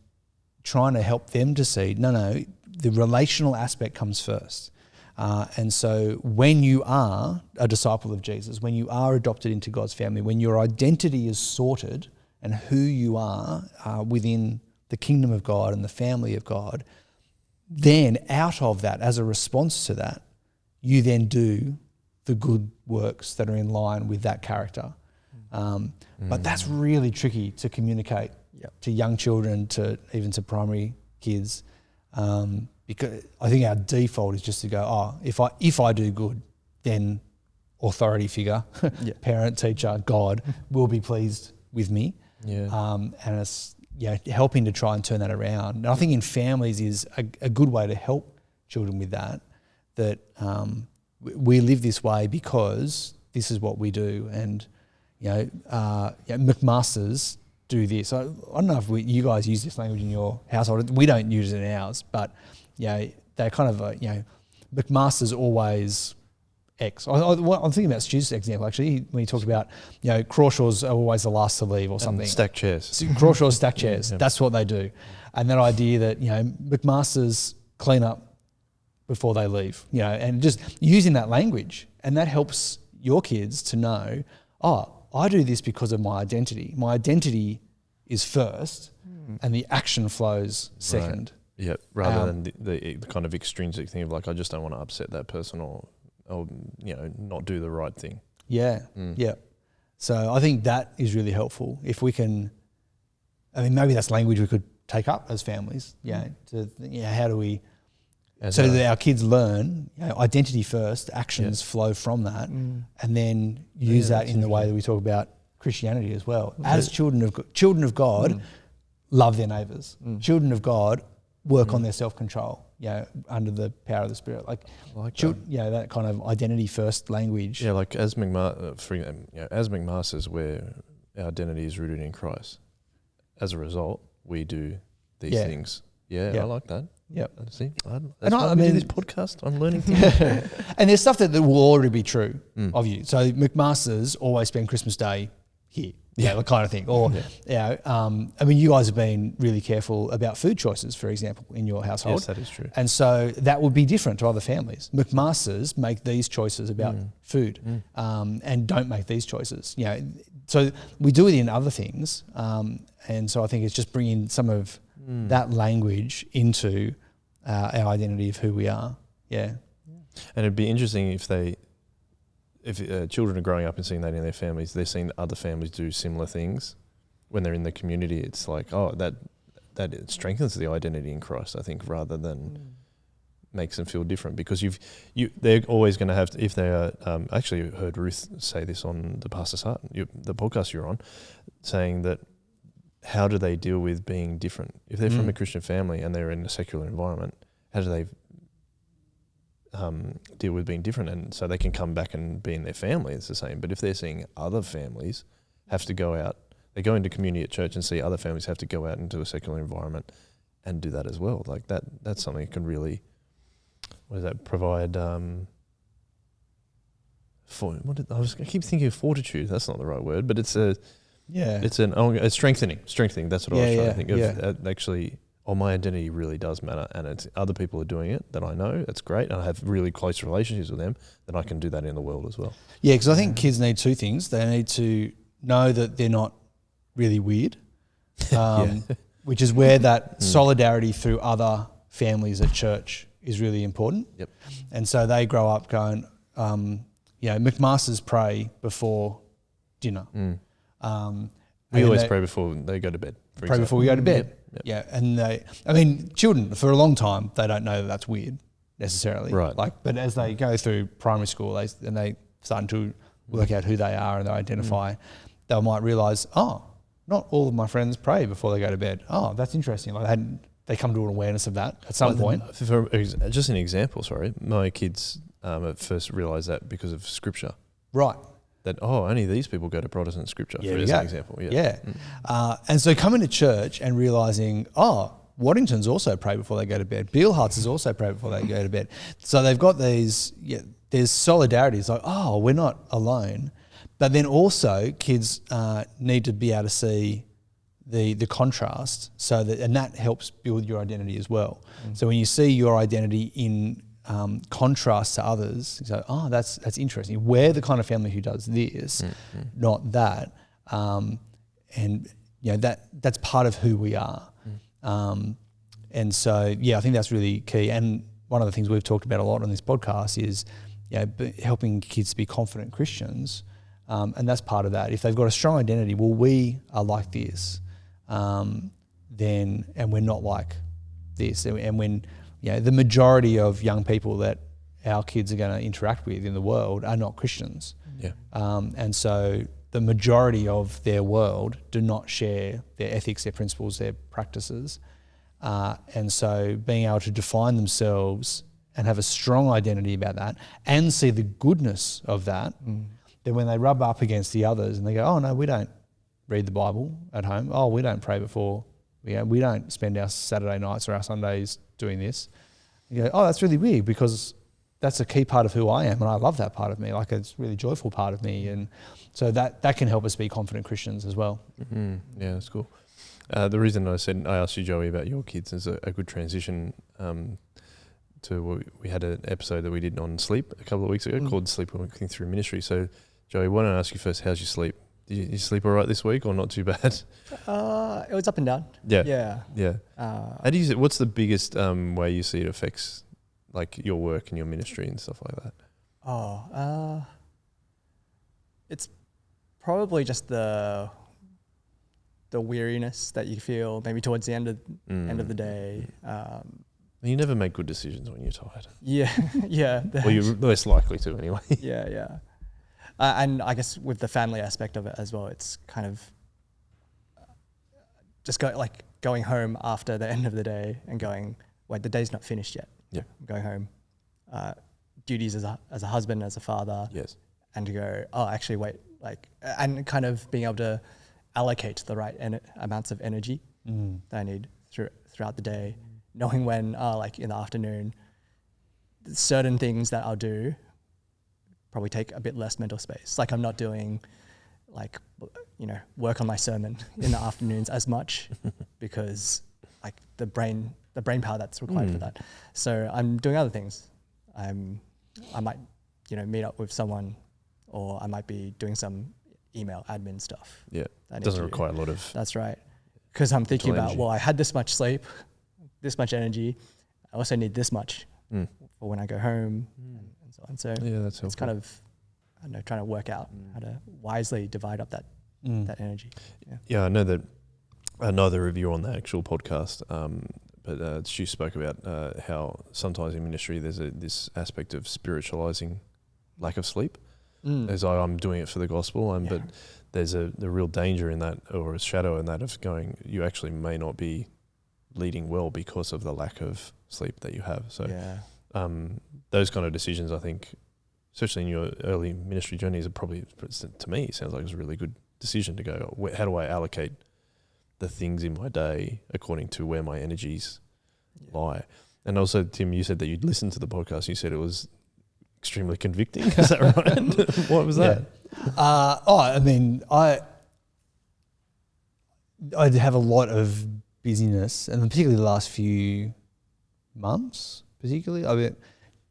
[SPEAKER 2] trying to help them to see, no, the relational aspect comes first. And so when you are a disciple of Jesus, when you are adopted into God's family, when your identity is sorted and who you are within the kingdom of God and the family of God, then out of that, as a response to that, you then do the good works that are in line with that character. But that's really tricky to communicate to young children, even to primary kids, because I think our default is just to go, if I do good, then authority figure, parent, teacher, God will be pleased with me. And it's helping to try and turn that around. And I think in families is a good way to help children with that we live this way because this is what we do. And McMasters do this. I don't know if you guys use this language in your household. We don't use it in ours, but they're kind of McMasters always X. I'm thinking about Stu's example actually when he talked about Crawshaws are always the last to leave or something.
[SPEAKER 1] Stack chairs.
[SPEAKER 2] Crawshaws stack chairs. That's what they do. And that idea that McMasters clean up before they leave, you know, and just using that language. And that helps your kids to know, oh, I do this because of my identity. My identity is first and the action flows second.
[SPEAKER 1] Right. Yeah, rather than the kind of extrinsic thing of like, I just don't want to upset that person or you know, not do the right thing.
[SPEAKER 2] Yeah, yeah. So I think that is really helpful. If we can, I mean, maybe that's language we could take up as families, how do we, that our kids learn, you know, identity first, actions flow from that, and then use that in the way that we talk about Christianity as well. As children of God, love their neighbours. Children of God work on their self-control, you know, under the power of the Spirit. Like that kind of identity first language.
[SPEAKER 1] Yeah, like as McMaster says, where our identity is rooted in Christ. As a result, we do these things. Yeah, I like that.
[SPEAKER 2] Yep.
[SPEAKER 1] See, that's why we do this podcast. I'm learning things.
[SPEAKER 2] And there's stuff that will already be true of you. So McMaster's always spend Christmas Day here. Yeah, that kind of thing. Or, I mean, you guys have been really careful about food choices, for example, in your household.
[SPEAKER 1] Yes, that is true.
[SPEAKER 2] And so that would be different to other families. McMasters make these choices about food and don't make these choices. You know, so we do it in other things. And so I think it's just bringing some of that language into our identity of who we are. Yeah.
[SPEAKER 1] And it'd be interesting if children are growing up and seeing that in their families, they're seeing other families do similar things when they're in the community. It's like, oh, that it strengthens the identity in Christ, I think, rather than makes them feel different, because they're always going to have to, if they are. I actually heard Ruth say this on the Pastor's Heart, the podcast you're on, saying that how do they deal with being different if they're from a Christian family and they're in a secular environment? How do they deal with being different? And so they can come back and be in their family, it's the same. But if they're seeing other families have to go out, they go into community at church and see other families have to go out into a secular environment and do that as well. Like that's something that can really, provide I keep thinking of fortitude. That's not the right word, but it's strengthening. That's what I was trying to think of. Actually, my identity really does matter, and it's other people are doing it that I know. That's great, and I have really close relationships with them. Then I can do that in the world as well.
[SPEAKER 2] Yeah, because I think kids need two things. They need to know that they're not really weird, which is where that solidarity through other families at church is really important.
[SPEAKER 1] Yep.
[SPEAKER 2] And so they grow up going, McMasters pray before dinner.
[SPEAKER 1] We always pray before they go to bed.
[SPEAKER 2] Pray before we go to bed. Yep. Yeah, and children, for a long time, they don't know that that's weird necessarily.
[SPEAKER 1] Right.
[SPEAKER 2] But as they go through primary school, they start to work out who they are and they identify, they might realise, not all of my friends pray before they go to bed. Oh, that's interesting. Like they come to an awareness of that at some point.
[SPEAKER 1] Just an example, my kids at first realised that because of Scripture.
[SPEAKER 2] Right.
[SPEAKER 1] That, only these people go to Protestant Scripture, for example.
[SPEAKER 2] Yeah. And so coming to church and realising, Waddingtons also pray before they go to bed. Beelharts is also pray before they go to bed. So they've got these, there's solidarity. It's like, we're not alone. But then also kids need to be able to see the contrast, and that helps build your identity as well. So when you see your identity in contrast to others, you say, that's interesting. We're the kind of family who does this, not that. And that's part of who we are. And so, I think that's really key. And one of the things we've talked about a lot on this podcast is, helping kids to be confident Christians. And that's part of that. If they've got a strong identity, well, we are like this, and we're not like this. And when, the majority of young people that our kids are going to interact with in the world are not Christians.
[SPEAKER 1] Yeah.
[SPEAKER 2] And so the majority of their world do not share their ethics, their principles, their practices. And so being able to define themselves and have a strong identity about that and see the goodness of that, then when they rub up against the others and they go, no, we don't read the Bible at home. We don't pray before. We don't spend our Saturday nights or our Sundays doing this. You go, that's really weird, because that's a key part of who I am, and I love that part of me. Like, it's a really joyful part of me. And so that can help us be confident Christians as well.
[SPEAKER 1] Mm-hmm. Yeah, that's cool. The reason I asked you, Joey, about your kids is a good transition to we had an episode that we did on sleep a couple of weeks ago called Sleep Working Through Ministry. So, Joey, why don't I ask you first, how's your sleep? Did you sleep all right this week or not too bad?
[SPEAKER 3] It was up and down.
[SPEAKER 1] Yeah. How do you? What's the biggest way you see it affects like your work and your ministry and stuff like that?
[SPEAKER 3] It's probably just the weariness that you feel maybe towards the end of the day.
[SPEAKER 1] You never make good decisions when you're tired.
[SPEAKER 3] Yeah.
[SPEAKER 1] Well, you're less likely to anyway.
[SPEAKER 3] Yeah. And I guess with the family aspect of it as well, it's kind of just going home after the end of the day and going, wait, the day's not finished yet.
[SPEAKER 1] Yeah.
[SPEAKER 3] I'm going home. Duties as a husband, as a father.
[SPEAKER 1] Yes.
[SPEAKER 3] And to go, oh, actually, wait, and kind of being able to allocate the right amounts of energy that I need throughout the day, knowing when, in the afternoon, certain things that I'll do probably take a bit less mental space. Like I'm not doing work on my sermon in the afternoons as much because the brain power that's required for that. So I'm doing other things. I might, meet up with someone, or I might be doing some email admin stuff.
[SPEAKER 1] Yeah, it doesn't require a lot of.
[SPEAKER 3] That's right. Because I'm thinking about, I had this much sleep, this much energy. I also need this much for when I go home and so on. So
[SPEAKER 1] yeah, that's helpful.
[SPEAKER 3] It's kind of, I don't know, trying to work out how to wisely divide up that energy.
[SPEAKER 1] Yeah, I know that neither of you are on the actual podcast, but Stu spoke about how sometimes in ministry there's this aspect of spiritualizing lack of sleep. As I'm doing it for the gospel, but there's the real danger in that, or a shadow in that, of going, you actually may not be leading well because of the lack of sleep that you have. So those kind of decisions, I think, especially in your early ministry journeys, are probably, to me, it sounds like it's a really good decision to go, how do I allocate the things in my day according to where my energies lie? And also, Tim, you said that you'd listened to the podcast. You said it was extremely convicting. Is that right? What was that?
[SPEAKER 2] I have a lot of busyness, and particularly the last few months, particularly.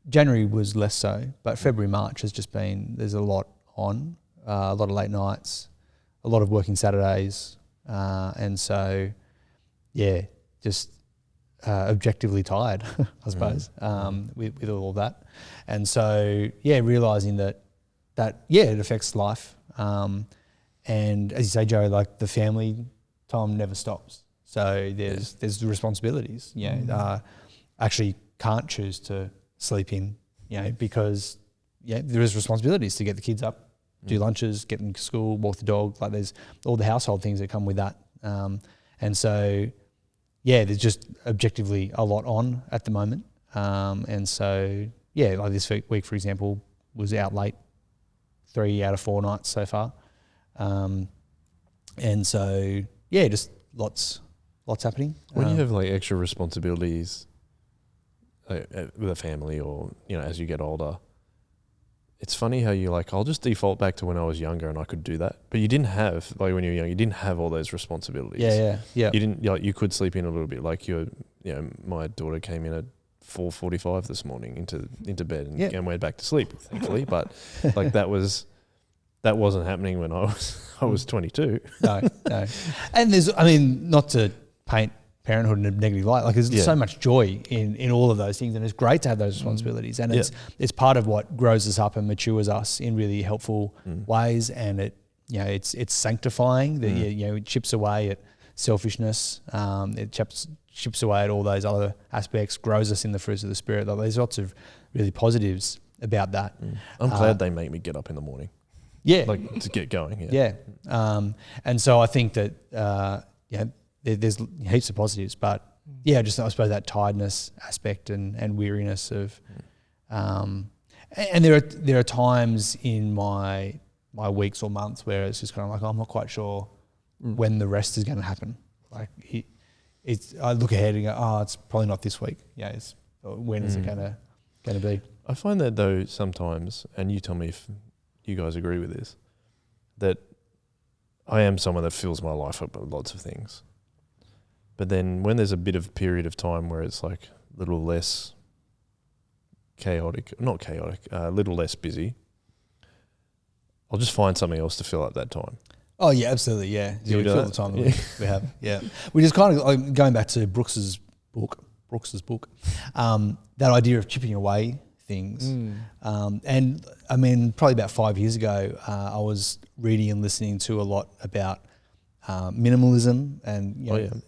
[SPEAKER 2] January was less so, but February, March has just been, there's a lot on, a lot of late nights, a lot of working Saturdays, and so, just objectively tired, I suppose, with all of that. And so, realising that it affects life. And as you say, Joe, the family time never stops. So there's the responsibilities, actually can't choose to sleep in, because, there is responsibilities to get the kids up, do lunches, get them to school, walk the dog. There's all the household things that come with that. And so, there's just objectively a lot on at the moment. And so, this week, for example, was out late 3 out of 4 nights so far. And so, just lots happening.
[SPEAKER 1] When you have extra responsibilities with a family, or, as you get older, it's funny how you're I'll just default back to when I was younger and I could do that. But you didn't have, when you were young, you didn't have all those responsibilities.
[SPEAKER 2] Yeah.
[SPEAKER 1] You didn't, you could sleep in a little bit. My daughter came in at 4:45 this morning into bed and went back to sleep, thankfully. But that wasn't happening when I was 22.
[SPEAKER 2] No. And there's, not to paint parenthood in a negative light, there's so much joy in all of those things, and it's great to have those responsibilities, and it's part of what grows us up and matures us in really helpful ways, and it's sanctifying. It chips away at selfishness, it chips away at all those other aspects, grows us in the fruits of the Spirit. There's lots of really positives about that.
[SPEAKER 1] I'm glad they make me get up in the morning. To get going.
[SPEAKER 2] And so I think that there's heaps of positives, but just I suppose that tiredness aspect and weariness of, and there are times in my weeks or months where it's just kind of I'm not quite sure when the rest is going to happen. I look ahead and go, it's probably not this week. When is it going to be?
[SPEAKER 1] I find that though sometimes, and you tell me if you guys agree with this, that I am someone that fills my life up with lots of things. But then when there's a bit of period of time where it's a little less a little less busy, I'll just find something else to fill up that time.
[SPEAKER 2] Oh yeah, absolutely. Yeah,
[SPEAKER 1] Do you
[SPEAKER 2] we
[SPEAKER 1] do
[SPEAKER 2] fill
[SPEAKER 1] that?
[SPEAKER 2] the time that we have. Yeah, we just kind of going back to Brooks's book. That idea of chipping away things, and I mean, probably about 5 years ago, I was reading and listening to a lot about minimalism, and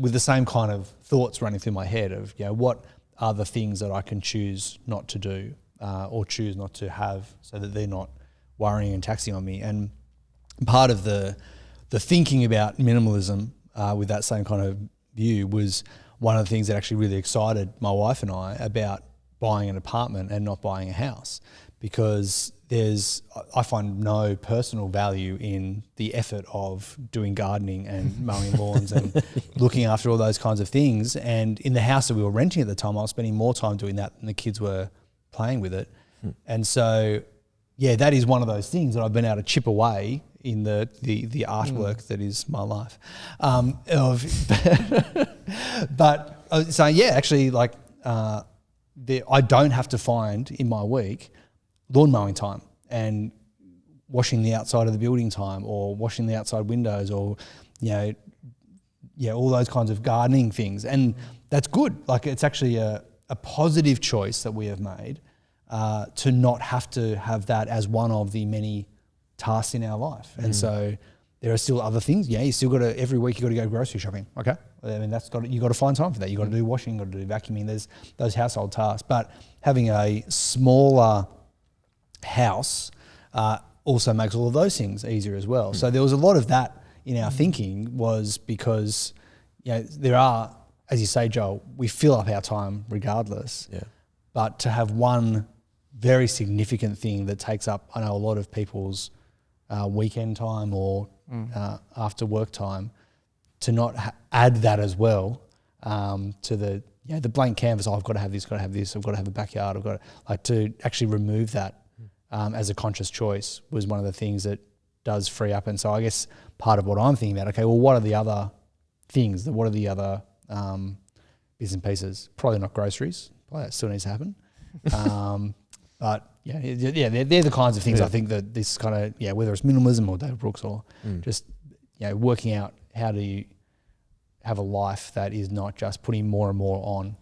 [SPEAKER 2] with the same kind of thoughts running through my head of what are the things that I can choose not to do or choose not to have, so that they're not worrying and taxing on me. And part of the thinking about minimalism with that same kind of view was one of the things that actually really excited my wife and I about buying an apartment and not buying a house, because I find no personal value in the effort of doing gardening and mowing lawns and looking after all those kinds of things. And in the house that we were renting at the time, I was spending more time doing that than the kids were playing with it. And so, that is one of those things that I've been able to chip away in the artwork that is my life. I don't have to find in my week lawn mowing time and washing the outside of the building time, or washing the outside windows, or all those kinds of gardening things. And that's good. Like, it's actually a positive choice that we have made to not have to have that as one of the many tasks in our life. And so there are still other things. You still got to, every week you got to go grocery shopping. Okay. I mean, you got to find time for that. You got to do washing, you got to do vacuuming. There's those household tasks, but having a smaller house also makes all of those things easier as well. So there was a lot of that in our thinking, was because there are, as you say, Joel, we fill up our time regardless. Yeah. But to have one very significant thing that takes up, I know, a lot of people's weekend time or after work time, to not add that as well to the blank canvas. I've got to have this, got to have this. I've got to have a backyard. I've got to actually remove that as a conscious choice was one of the things that does free up. And so I guess part of what I'm thinking about, okay, well, what are the other things? What are the other bits and pieces? Probably not groceries. Probably that still needs to happen. But they're the kinds of things I think that this kind of, whether it's minimalism or David Brooks or just, working out how do you have a life that is not just putting more and more on.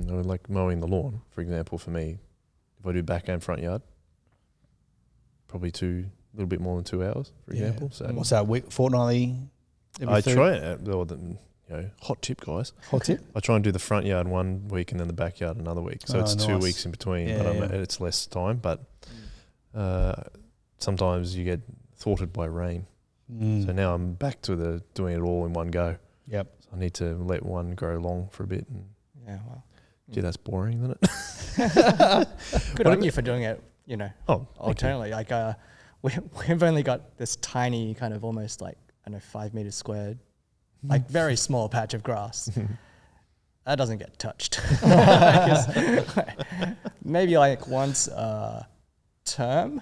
[SPEAKER 1] Or like mowing the lawn, for example, for me, if I do back and front yard, probably a little bit more than 2 hours, for example. So
[SPEAKER 2] what's that, fortnightly?
[SPEAKER 1] I try it. Hot tip, guys.
[SPEAKER 2] Hot tip?
[SPEAKER 1] I try and do the front yard one week and then the backyard another week. So it's 2 weeks in between, it's less time. But sometimes you get thwarted by rain. So now I'm back to doing it all in one go. Yep. So I need to let one grow long for a bit. And gee, that's boring, isn't it?
[SPEAKER 3] Good on you for doing it, alternately. Like we've only got this tiny kind of almost 5 meters squared, like very small patch of grass. That doesn't get touched. Maybe once a term,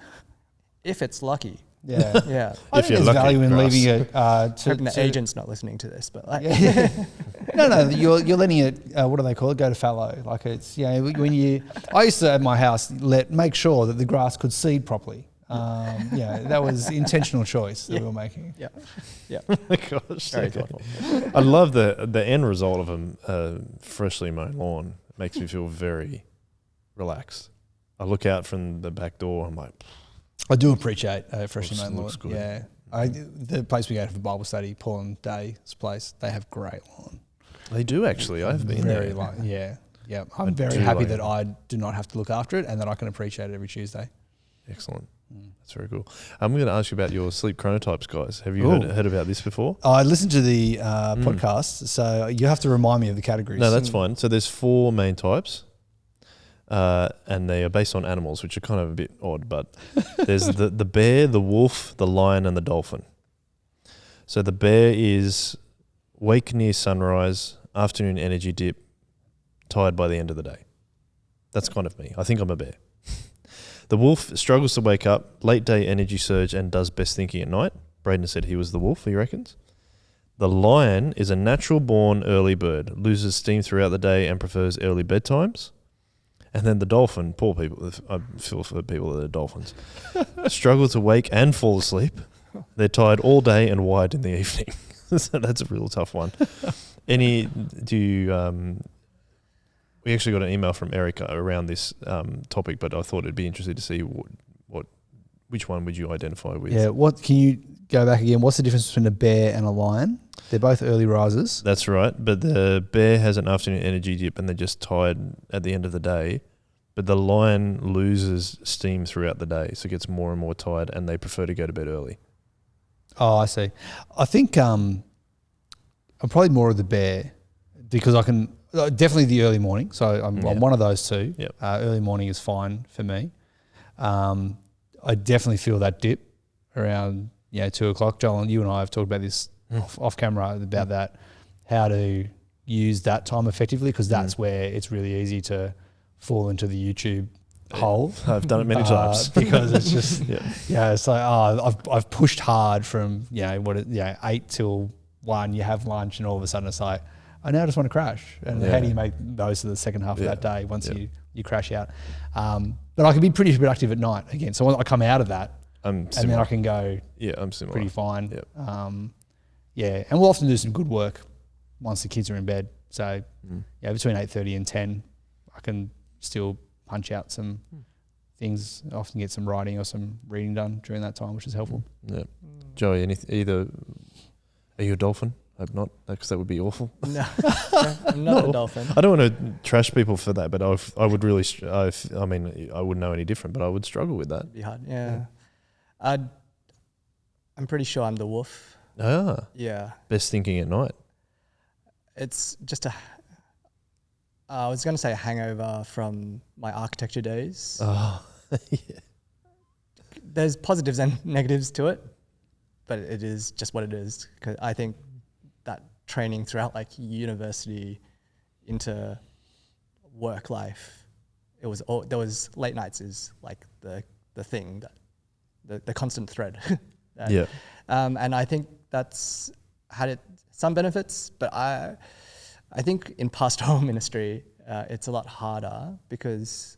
[SPEAKER 3] if it's lucky. Yeah, yeah.
[SPEAKER 2] I think there's value in leaving it.
[SPEAKER 3] Hoping the agent's not listening to this, but
[SPEAKER 2] no, you're letting it. What do they call it? Go to fallow. Like it's when you. I used to at my house make sure that the grass could seed properly. That was intentional choice that we were making.
[SPEAKER 3] Yeah, yeah.
[SPEAKER 1] Gosh, very thoughtful. I love the end result of a freshly mown lawn. It makes me feel very relaxed. I look out from the back door. I'm like.
[SPEAKER 2] I do appreciate freshly mown lawn.
[SPEAKER 1] Looks good.
[SPEAKER 2] Yeah, the place we go to for Bible study, Paul and Day's place, they have great lawn.
[SPEAKER 1] They do actually. I've been there.
[SPEAKER 2] Yeah. I'm very happy that I do not have to look after it and that I can appreciate it every Tuesday.
[SPEAKER 1] Excellent. That's very cool. I'm going to ask you about your sleep chronotypes, guys. Have you heard about this before?
[SPEAKER 2] I listened to the podcast, so you have to remind me of the categories.
[SPEAKER 1] No, that's fine. So there's 4 main types. And they are based on animals, which are kind of a bit odd, but there's the bear, the wolf, the lion, and the dolphin. So the bear is wake near sunrise, afternoon energy dip, tired by the end of the day. That's kind of me. I think I'm a bear. The wolf struggles to wake up, late day energy surge, and does best thinking at night. Braden said he was the wolf, he reckons. The lion is a natural born early bird, loses steam throughout the day and prefers early bedtimes. And then the dolphin, poor people, I feel for the people that are dolphins, struggle to wake and fall asleep. They're tired all day and wired in the evening. So that's a real tough one. We actually got an email from Erich around this topic, but I thought it'd be interesting to see which one would you identify with?
[SPEAKER 2] Yeah, what can you go back again? What's the difference between a bear and a lion? They're both early risers.
[SPEAKER 1] That's right, but the bear has an afternoon energy dip and they're just tired at the end of the day. But the lion loses steam throughout the day, so it gets more and more tired, and they prefer to go to bed early.
[SPEAKER 2] Oh, I see. I think I'm probably more of the bear because I can definitely the early morning. So I'm one of those two.
[SPEAKER 1] Yep.
[SPEAKER 2] Early morning is fine for me. I definitely feel that dip around 2:00. Joel, you and I have talked about this off camera about that, how to use that time effectively, because that's where it's really easy to fall into the YouTube hole.
[SPEAKER 1] I've done it many times
[SPEAKER 2] because it's just it's like I've pushed hard from 8 till 1. You have lunch and all of a sudden it's like I now just want to crash. And how do you make those of the second half of that day once you crash out? But I can be pretty productive at night again. So when I come out of that, and then I can go
[SPEAKER 1] I'm similar.
[SPEAKER 2] pretty fine.
[SPEAKER 1] Yep.
[SPEAKER 2] And we'll often do some good work once the kids are in bed. So between 8:30 and 10, I can still punch out some things. I often get some writing or some reading done during that time, which is helpful.
[SPEAKER 1] Yeah. Joey, are you a dolphin? I hope not, because that would be awful.
[SPEAKER 3] No, I'm not a dolphin.
[SPEAKER 1] I don't want to trash people for that, but I would really, I wouldn't know any different, but I would struggle with that.
[SPEAKER 3] It'd be hard, yeah. I'm pretty sure I'm the wolf.
[SPEAKER 1] Ah.
[SPEAKER 3] Yeah.
[SPEAKER 1] Best thinking at night.
[SPEAKER 3] It's just I was going to say a hangover from my architecture days.
[SPEAKER 1] Oh, yeah.
[SPEAKER 3] There's positives and negatives to it, but it is just what it is. 'Cause I think that training throughout like university into work life, there was late nights is like the thing that the constant thread. And I think that's had some benefits, but I think in pastoral ministry, it's a lot harder because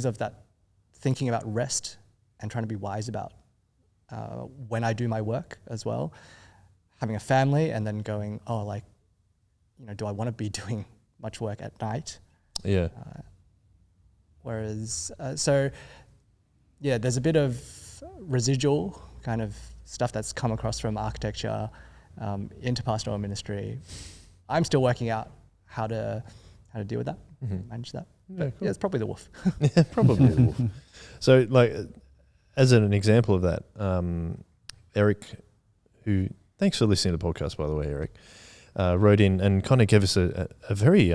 [SPEAKER 3] of that thinking about rest and trying to be wise about when I do my work as well. Having a family and then going, do I want to be doing much work at night?
[SPEAKER 1] Yeah.
[SPEAKER 3] Whereas, there's a bit of residual kind of stuff that's come across from architecture into pastoral ministry. I'm still working out how to deal with that, manage that.
[SPEAKER 1] Yeah, cool.
[SPEAKER 3] Yeah, it's probably the wolf.
[SPEAKER 1] Yeah, probably the wolf. So, like, as an example of that, Erich, who, thanks for listening to the podcast, by the way, Erich, wrote in and kind of gave us a very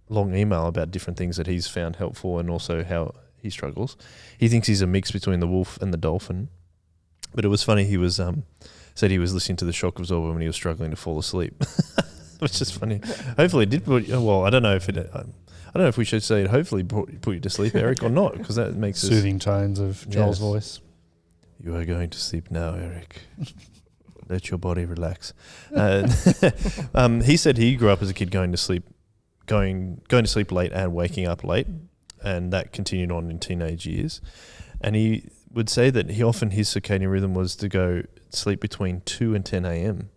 [SPEAKER 1] long email about different things that he's found helpful and also how he struggles. He thinks he's a mix between the wolf and the dolphin. But it was funny, he was said he was listening to the shock absorber when he was struggling to fall asleep. Which is funny. Hopefully it did put you, well, I don't know if we should say it hopefully put you to sleep, Erich, or not, because that makes
[SPEAKER 2] soothing tones of Joel's voice.
[SPEAKER 1] You are going to sleep now, Erich. Let your body relax. He said he grew up as a kid going to sleep late and waking up late, and that continued on in teenage years. And he would say that his circadian rhythm was to go sleep between 2 and 10 a.m.,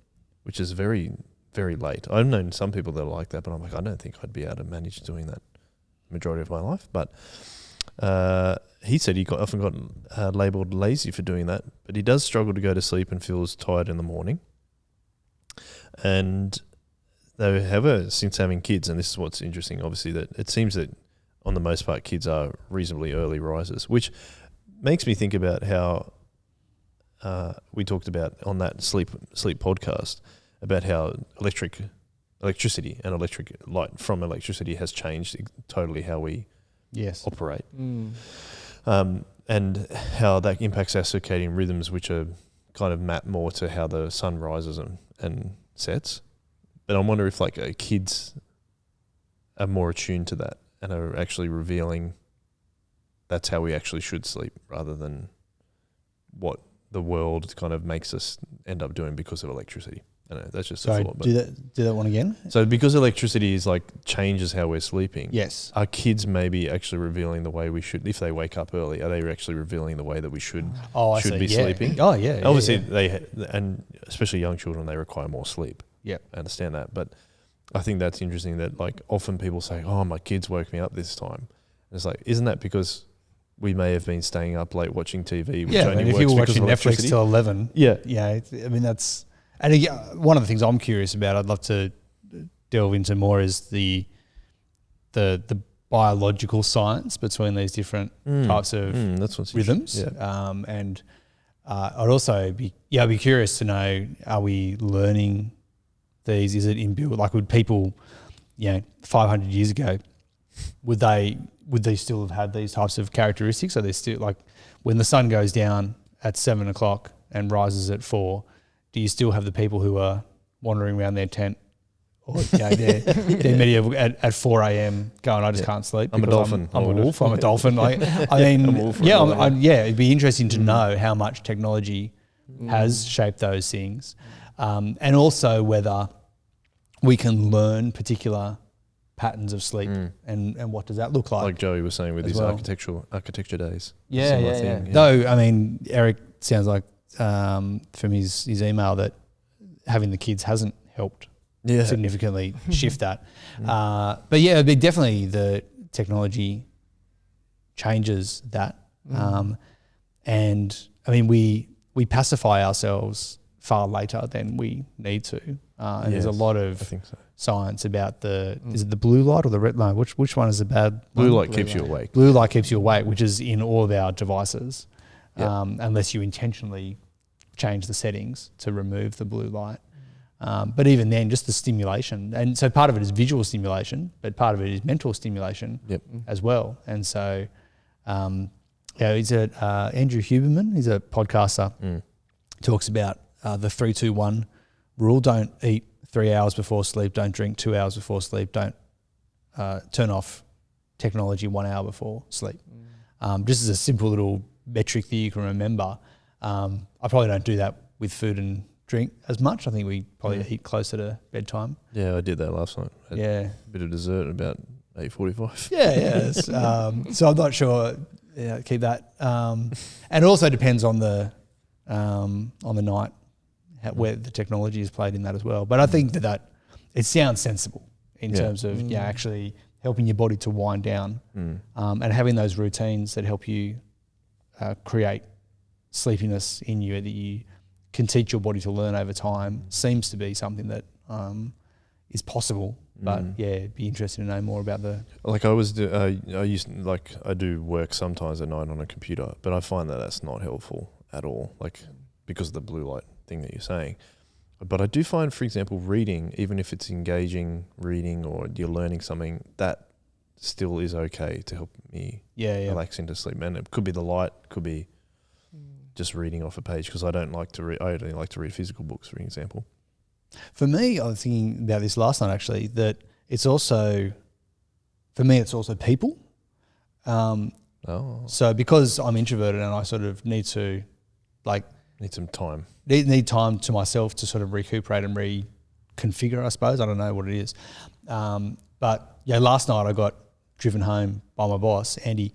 [SPEAKER 1] which is very, very late. I've known some people that are like that, but I'm like, I don't think I'd be able to manage doing that the majority of my life. But he said he often got labelled lazy for doing that, but he does struggle to go to sleep and feels tired in the morning. And however, since having kids, and this is what's interesting, obviously, that it seems that on the most part, kids are reasonably early risers, which makes me think about how we talked about on that sleep podcast about how electricity and electric light from electricity has changed totally how we operate. And how that impacts our circadian rhythms, which are kind of mapped more to how the sun rises and sets. But I wonder if kids are more attuned to that and are actually revealing that's how we actually should sleep rather than what the world kind of makes us end up doing because of electricity. I don't know, that's just
[SPEAKER 2] Sorry,
[SPEAKER 1] a thought.
[SPEAKER 2] do that one again.
[SPEAKER 1] So because electricity is like changes how we're sleeping.
[SPEAKER 2] Yes.
[SPEAKER 1] Are kids maybe actually revealing the way we should, if they wake up early, are they actually revealing the way that we should be sleeping?
[SPEAKER 2] Oh, yeah.
[SPEAKER 1] Obviously, and especially young children, they require more sleep.
[SPEAKER 2] Yeah.
[SPEAKER 1] I understand that. But I think that's interesting that like often people say, oh, my kids woke me up this time. And it's like, isn't that because we may have been staying up late watching TV? Which only
[SPEAKER 2] if
[SPEAKER 1] works
[SPEAKER 2] you were
[SPEAKER 1] because
[SPEAKER 2] watching
[SPEAKER 1] of
[SPEAKER 2] Netflix
[SPEAKER 1] electricity?
[SPEAKER 2] till 11.
[SPEAKER 1] Yeah.
[SPEAKER 2] Yeah. I mean, that's... And again, one of the things I'm curious about, I'd love to delve into more, is the biological science between these different types of rhythms.
[SPEAKER 1] Yeah.
[SPEAKER 2] And I'd also be curious to know, are we learning these? Is it inbuilt? Like, would people, 500 years ago, would they still have had these types of characteristics? Are they still, like, when the sun goes down at 7 o'clock and rises at 4, do you still have the people who are wandering around their tent, or they're medieval at 4 a.m. going, I just can't sleep?
[SPEAKER 1] I'm a dolphin.
[SPEAKER 2] I'm a wolf. I'm a dolphin. Like, I mean, it'd be interesting to know how much technology has shaped those things, and also whether we can learn particular patterns of sleep and what does that look like?
[SPEAKER 1] Like Joey was saying with his architecture days. Yeah.
[SPEAKER 2] Though, I mean, Erich sounds like from his email that having the kids hasn't helped significantly shift that. But yeah, it'd be definitely the technology changes that. And I mean, we pacify ourselves far later than we need to. And there's a lot of science about is it the blue light or the red? No, which one is the bad?
[SPEAKER 1] Blue light keeps you awake.
[SPEAKER 2] Blue light keeps you awake, which is in all of our devices. Unless you intentionally change the settings to remove the blue light. But even then, just the stimulation. And so part of it is visual stimulation, but part of it is mental stimulation as well. And so, he's Andrew Huberman, he's a podcaster, talks about the 3-2-1 rule. Don't eat 3 hours before sleep, don't drink 2 hours before sleep, don't turn off technology 1 hour before sleep. Just as a simple little metric that you can remember. I probably don't do that with food and drink as much. I think we probably eat closer to bedtime.
[SPEAKER 1] Yeah, I did that last night. Had a bit of dessert at about 8:45.
[SPEAKER 2] Yeah. So I'm not sure. Yeah, keep that. And it also depends on the night, where the technology is played in that as well. But I think that it sounds sensible in terms of actually helping your body to wind down and having those routines that help you create sleepiness in you that you can teach your body to learn over time seems to be something that is possible. But it'd be interesting to know more about the.
[SPEAKER 1] Like I do work sometimes at night on a computer, but I find that that's not helpful at all. Like because of the blue light thing that you're saying. But I do find, for example, reading, even if it's engaging reading or you're learning something, that still is okay to help me relax into sleep. And it could be the light, could be just reading off a page, because I don't like to read. I only like to read physical books, for example.
[SPEAKER 2] For me, I was thinking about this last night actually, that it's also, for me, it's also people. So because I'm introverted and I sort of need to
[SPEAKER 1] need some time.
[SPEAKER 2] Need time to myself to sort of recuperate and reconfigure, I suppose. I don't know what it is. But last night I got driven home by my boss, Andy,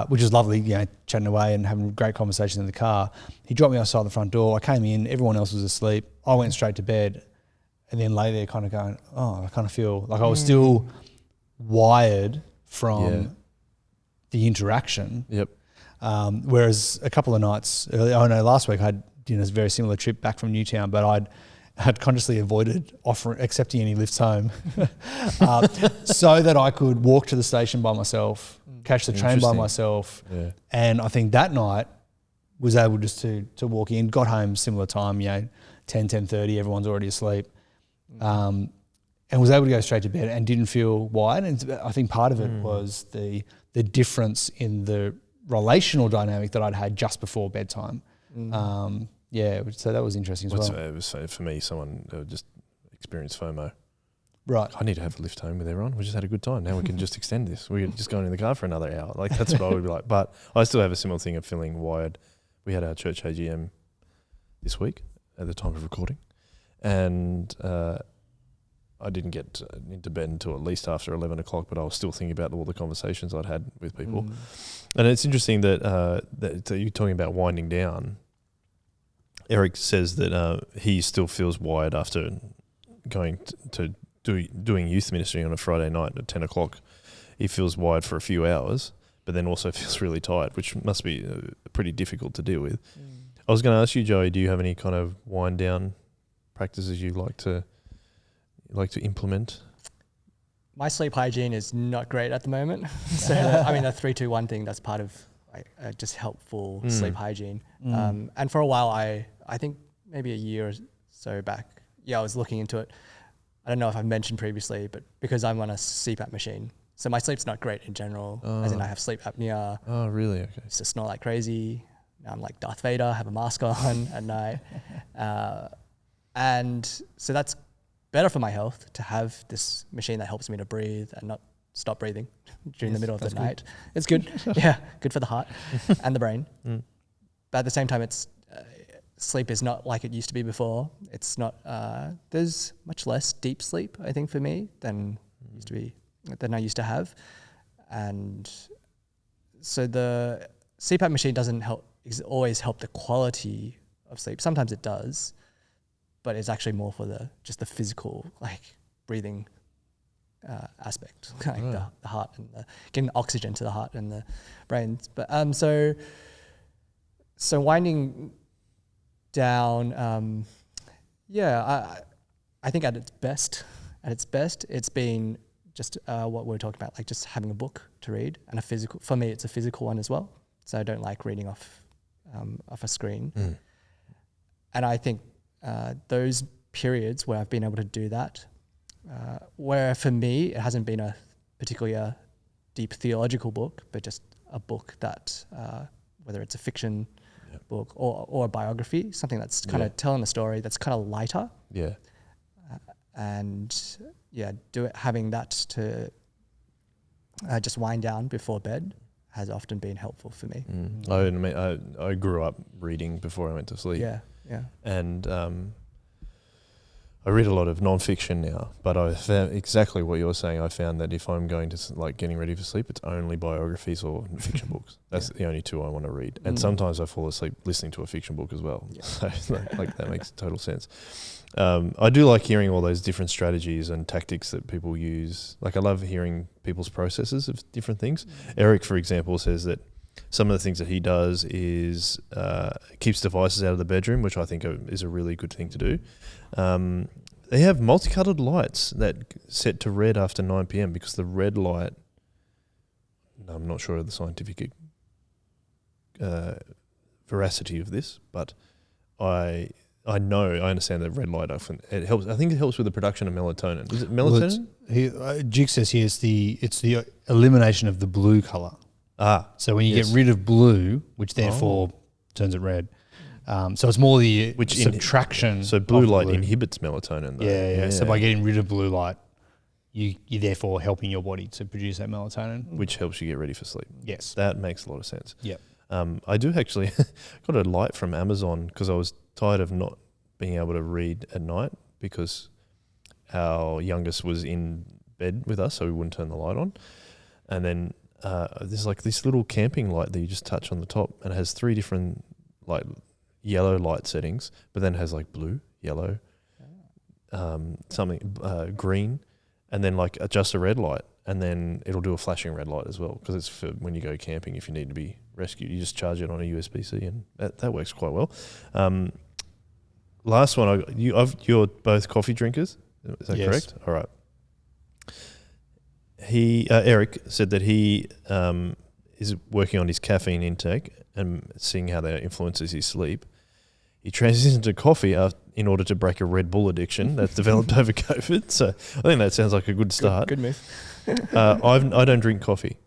[SPEAKER 2] which was lovely, chatting away and having great conversations in the car. He dropped me outside the front door. I came in, everyone else was asleep. I went straight to bed and then lay there kind of going, I kind of feel like I was still wired from the interaction.
[SPEAKER 1] Yep.
[SPEAKER 2] Whereas a couple of nights earlier, last week I had a very similar trip back from Newtown, but had consciously avoided accepting any lifts home so that I could walk to the station by myself, catch the train by myself. Yeah. And I think that night was able just to walk in, got home similar time, 10:30, everyone's already asleep, and was able to go straight to bed and didn't feel wired. And I think part of it was the difference in the relational dynamic that I'd had just before bedtime. So that was interesting as well.
[SPEAKER 1] It was for me, someone just experienced FOMO.
[SPEAKER 2] Right.
[SPEAKER 1] I need to have a lift home with everyone. We just had a good time. Now we can just extend this. We're just going in the car for another hour. Like that's what I would be like. But I still have a similar thing of feeling wired. We had our church AGM this week at the time of recording. and I didn't get into bed until at least after 11 o'clock, but I was still thinking about all the conversations I'd had with people. And it's interesting that you're talking about winding down. Erich says that he still feels wired after going to doing youth ministry on a Friday night at 10 o'clock. He feels wired for a few hours, but then also feels really tired, which must be pretty difficult to deal with. I was going to ask you, Joey, do you have any kind of wind down practices you like to implement?
[SPEAKER 3] My sleep hygiene is not great at the moment. So I mean, the 3-2-1 thing, that's part of just helpful sleep hygiene. And for a while, I think maybe a year or so back, I was looking into it. I don't know if I've mentioned previously, but because I'm on a CPAP machine, so my sleep's not great in general, as in I have sleep apnea.
[SPEAKER 1] Oh, really? Okay.
[SPEAKER 3] I used to snore like crazy. Now I'm like Darth Vader, have a mask on at night. And so that's better for my health to have this machine that helps me to breathe and not stop breathing during the middle of the night. It's good. Yeah, good for the heart and the brain. But at the same time, it's sleep is not like it used to be before. It's not. There's much less deep sleep, I think, for me than I used to have, and so the CPAP machine doesn't always help the quality of sleep. Sometimes it does, but it's actually more for just the physical, like breathing aspect, like the heart and getting oxygen to the heart and the brains. But so winding down, I think at its best, it's been just what we're talking about, like just having a book to read and a physical. For me, it's a physical one as well. So I don't like reading off a screen. And I think those periods where I've been able to do that, where for me it hasn't been a particularly deep theological book, but just a book that whether it's a fiction book or a biography, something that's kind of telling the story that's kind of lighter. Having that to just wind down before bed has often been helpful for me.
[SPEAKER 1] I grew up reading before I went to sleep. And I read a lot of non-fiction now, but I found exactly what you're saying. I found that if I'm going to getting ready for sleep, it's only biographies or fiction books. That's the only two I want to read. And sometimes I fall asleep listening to a fiction book as well. So that makes total sense. I do like hearing all those different strategies and tactics that people use. Like I love hearing people's processes of different things. Erich, for example, says that some of the things that he does is keeps devices out of the bedroom, which I think is a really good thing to do. They have multicolored lights that set to red after 9 p.m. because the red light, I'm not sure of the scientific veracity of this, but I understand that red light often it helps. I think it helps with the production of melatonin. Is it melatonin?
[SPEAKER 2] Jig says here it's the elimination of the blue color. So when you get rid of blue, which therefore turns it red. So it's more the subtraction.
[SPEAKER 1] So blue light inhibits melatonin, though.
[SPEAKER 2] Yeah. So by getting rid of blue light, you're therefore helping your body to produce that melatonin,
[SPEAKER 1] which helps you get ready for sleep.
[SPEAKER 2] Yes,
[SPEAKER 1] that makes a lot of sense.
[SPEAKER 2] Yep.
[SPEAKER 1] I do actually got a light from Amazon because I was tired of not being able to read at night because our youngest was in bed with us, so we wouldn't turn the light on. And then there's like this little camping light that you just touch on the top, and it has 3 different like yellow light settings, but then it has like blue, yellow, green, and then like just a red light, and then it'll do a flashing red light as well because it's for when you go camping. If you need to be rescued, you just charge it on a USB-C, and that works quite well. Last one, you're both coffee drinkers, is that correct? All right. Erich said that he is working on his caffeine intake and seeing how that influences his sleep. He transitioned to coffee in order to break a Red Bull addiction that's developed over COVID. So I think that sounds like a good start.
[SPEAKER 3] Good move.
[SPEAKER 1] I don't drink coffee.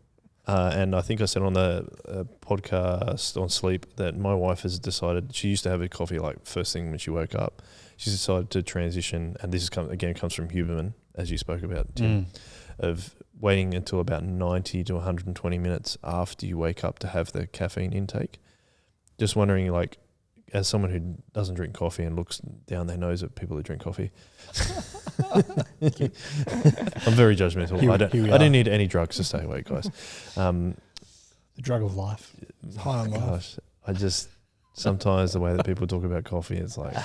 [SPEAKER 1] And I think I said on the podcast on sleep that my wife has decided, she used to have a coffee like first thing when she woke up. She's decided to transition, and this comes from Huberman, as you spoke about, Tim, of waiting until about 90 to 120 minutes after you wake up to have the caffeine intake. Just wondering, like, as someone who doesn't drink coffee and looks down their nose at people who drink coffee, I'm very judgmental. I don't need any drugs to stay awake, guys.
[SPEAKER 2] The drug of life. It's high on life.
[SPEAKER 1] Gosh, I just sometimes the way that people talk about coffee, it's like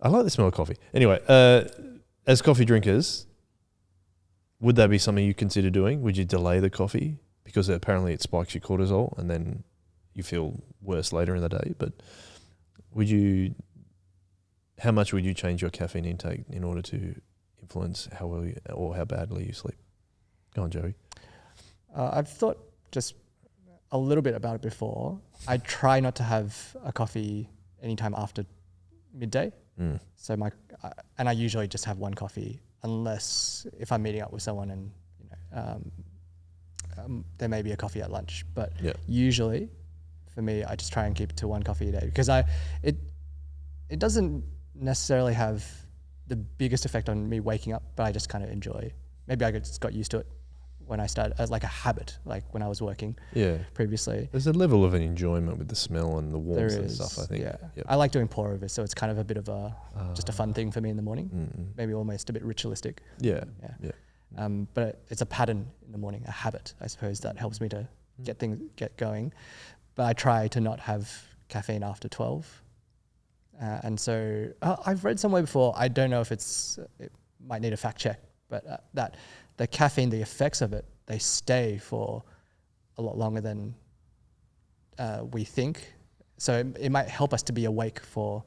[SPEAKER 1] I like the smell of coffee. Anyway, as coffee drinkers, would that be something you consider doing? Would you delay the coffee because apparently it spikes your cortisol and then you feel worse later in the day? But how much would you change your caffeine intake in order to influence how well or how badly you sleep? Go on, Joey.
[SPEAKER 3] I've thought just a little bit about it before. I try not to have a coffee anytime after midday. So I usually just have one coffee, unless if I'm meeting up with someone and there may be a coffee at lunch. But usually, for me, I just try and keep it to one coffee a day because it doesn't necessarily have the biggest effect on me waking up, but I just kind of enjoy. Maybe I just got used to it when I started as like a habit, like when I was working previously. There's
[SPEAKER 1] a level of an enjoyment with the smell and the warmth and stuff, I think.
[SPEAKER 3] Yeah. Yep. I like doing pour over, so it's kind of a bit of just a fun thing for me in the morning, maybe almost a bit ritualistic.
[SPEAKER 1] Yeah.
[SPEAKER 3] But it's a pattern in the morning, a habit, I suppose, that helps me to get going. But I try to not have caffeine after 12. And so I've read somewhere before, I don't know if it might need a fact check, but that the caffeine, the effects of it, they stay for a lot longer than we think. So it might help us to be awake for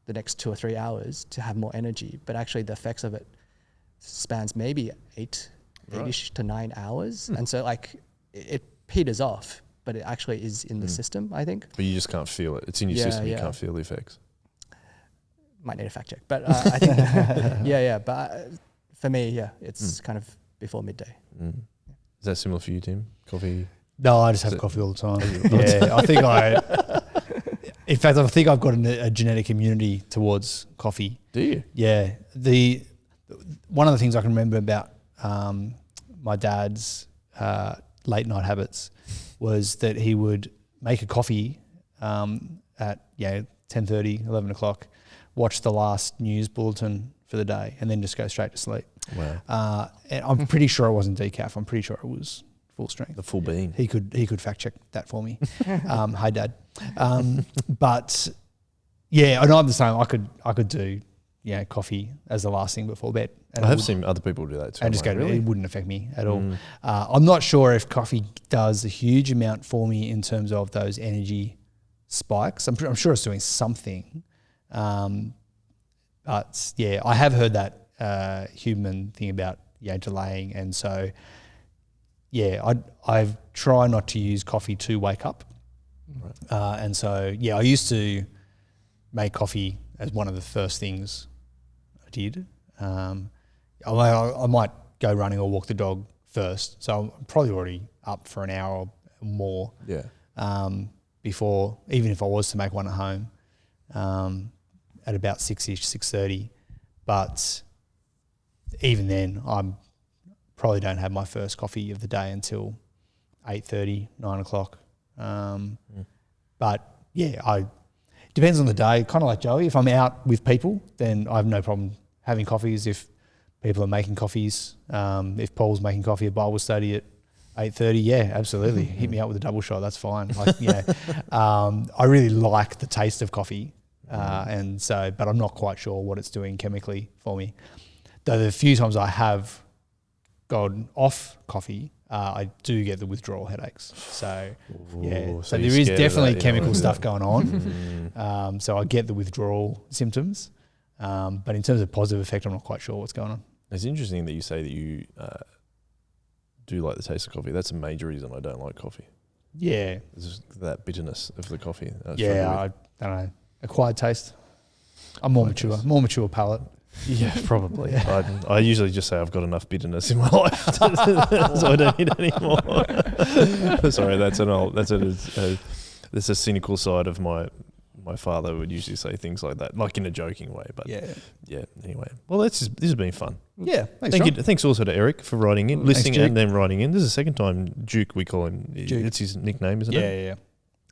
[SPEAKER 3] the next 2 or 3 hours to have more energy, but actually the effects of it spans maybe 8-ish to 9 hours. And so like it peters off, but it actually is in the system, I think.
[SPEAKER 1] But you just can't feel it. It's in your system, you can't feel the effects.
[SPEAKER 3] Might need a fact check, but I think, but for me, it's kind of before midday.
[SPEAKER 1] Is that similar for you, Tim? Coffee?
[SPEAKER 2] No, I just have coffee all the time. In fact, I think I've got a genetic immunity towards coffee.
[SPEAKER 1] Do you?
[SPEAKER 2] Yeah. One of the things I can remember about my dad's late night habits was that he would make a coffee at 10:30, 11 o'clock, watch the last news bulletin for the day, and then just go straight to sleep.
[SPEAKER 1] Wow.
[SPEAKER 2] And I'm pretty sure it wasn't decaf. I'm pretty sure it was full strength.
[SPEAKER 1] The full bean.
[SPEAKER 2] He could fact check that for me. Hi, Dad. But yeah, and I'm the same. I could do coffee as the last thing before bed. And
[SPEAKER 1] I have seen other people do that too.
[SPEAKER 2] And just go, really? It wouldn't affect me at all. I'm not sure if coffee does a huge amount for me in terms of those energy spikes. I'm sure it's doing something. But yeah, I have heard that human thing about delaying, and so I try not to use coffee to wake up. Right. And so I used to make coffee as one of the first things I did. I might go running or walk the dog first, so I'm probably already up for an hour or more. Before, even if I was to make one at home, at about 6-ish, 6:30, but even then, I probably don't have my first coffee of the day until 8:30, 9 o'clock. But depends on the day. Kind of like Joey. If I'm out with people, then I have no problem having coffees. If people are making coffees, if Paul's making coffee at Bible study at 8:30, absolutely. Hit me up with a double shot. That's fine. I really like the taste of coffee. And so, but I'm not quite sure what it's doing chemically for me. Though the few times I have gone off coffee, I do get the withdrawal headaches. So, so there is definitely chemical stuff going on. So I get the withdrawal symptoms. But in terms of positive effect, I'm not quite sure what's going on.
[SPEAKER 1] It's interesting that you say that you do like the taste of coffee. That's a major reason I don't like coffee.
[SPEAKER 2] Yeah.
[SPEAKER 1] It's just that bitterness of the coffee.
[SPEAKER 2] I don't know. Acquired taste. I'm more mature palate.
[SPEAKER 1] Yeah, probably. I usually just say I've got enough bitterness in my life, so I don't need any more. Sorry, that's a cynical side of my father would usually say things like that, like in a joking way. But anyway. Well, this has been fun.
[SPEAKER 2] Yeah,
[SPEAKER 1] thanks also to Erich for writing in, listening, and then writing in. This is the second time Duke we call him. Duke. It's his nickname, isn't it?
[SPEAKER 2] Yeah.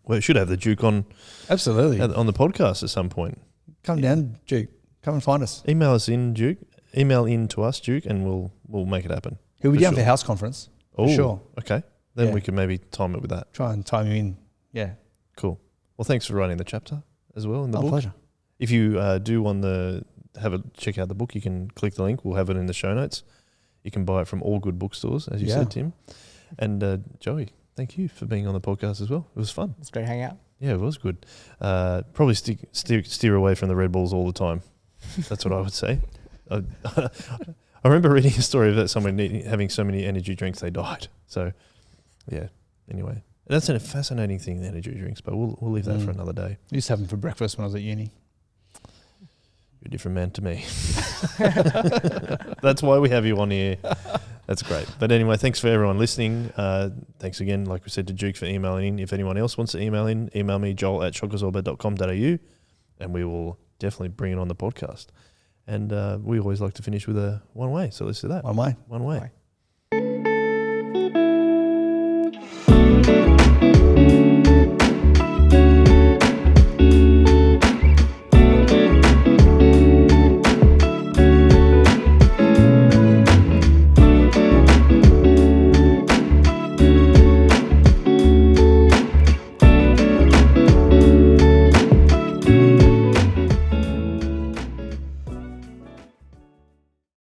[SPEAKER 1] We should have the Duke on
[SPEAKER 2] Absolutely.
[SPEAKER 1] on the podcast at some point.
[SPEAKER 2] Come down, Duke. Come and find us.
[SPEAKER 1] Email us in, Duke. Email in to us, Duke, and we'll make it happen.
[SPEAKER 2] He'll be
[SPEAKER 1] For
[SPEAKER 2] down
[SPEAKER 1] sure.
[SPEAKER 2] for house conference.
[SPEAKER 1] Oh,
[SPEAKER 2] For sure.
[SPEAKER 1] Okay. Then
[SPEAKER 2] Yeah.
[SPEAKER 1] we can maybe time it with that.
[SPEAKER 2] Try and time you in. Yeah.
[SPEAKER 1] Cool. Well, thanks for writing the chapter as well in the book.
[SPEAKER 2] Pleasure.
[SPEAKER 1] If you do want to check out the book, you can click the link. We'll have it in the show notes. You can buy it from all good bookstores, as you said, Tim. And Joey, thank you for being on the podcast as well. It was fun.
[SPEAKER 3] It's great hanging out.
[SPEAKER 1] Yeah, it was good. Probably steer away from the Red Bulls all the time. That's what I would say. I remember reading a story about someone having so many energy drinks they died. So, yeah. Anyway, that's a fascinating thing, the energy drinks. But we'll leave that for another day.
[SPEAKER 2] I used to have them for breakfast when I was at uni.
[SPEAKER 1] You're a different man to me. That's why we have you on here. That's great. But anyway, thanks for everyone listening. Thanks again, like we said, to Duke for emailing in. If anyone else wants to email in, email me, joel@shockabsorber.com.au, and we will definitely bring it on the podcast. And we always like to finish with a one way. So let's do that.
[SPEAKER 2] One way.
[SPEAKER 1] One way.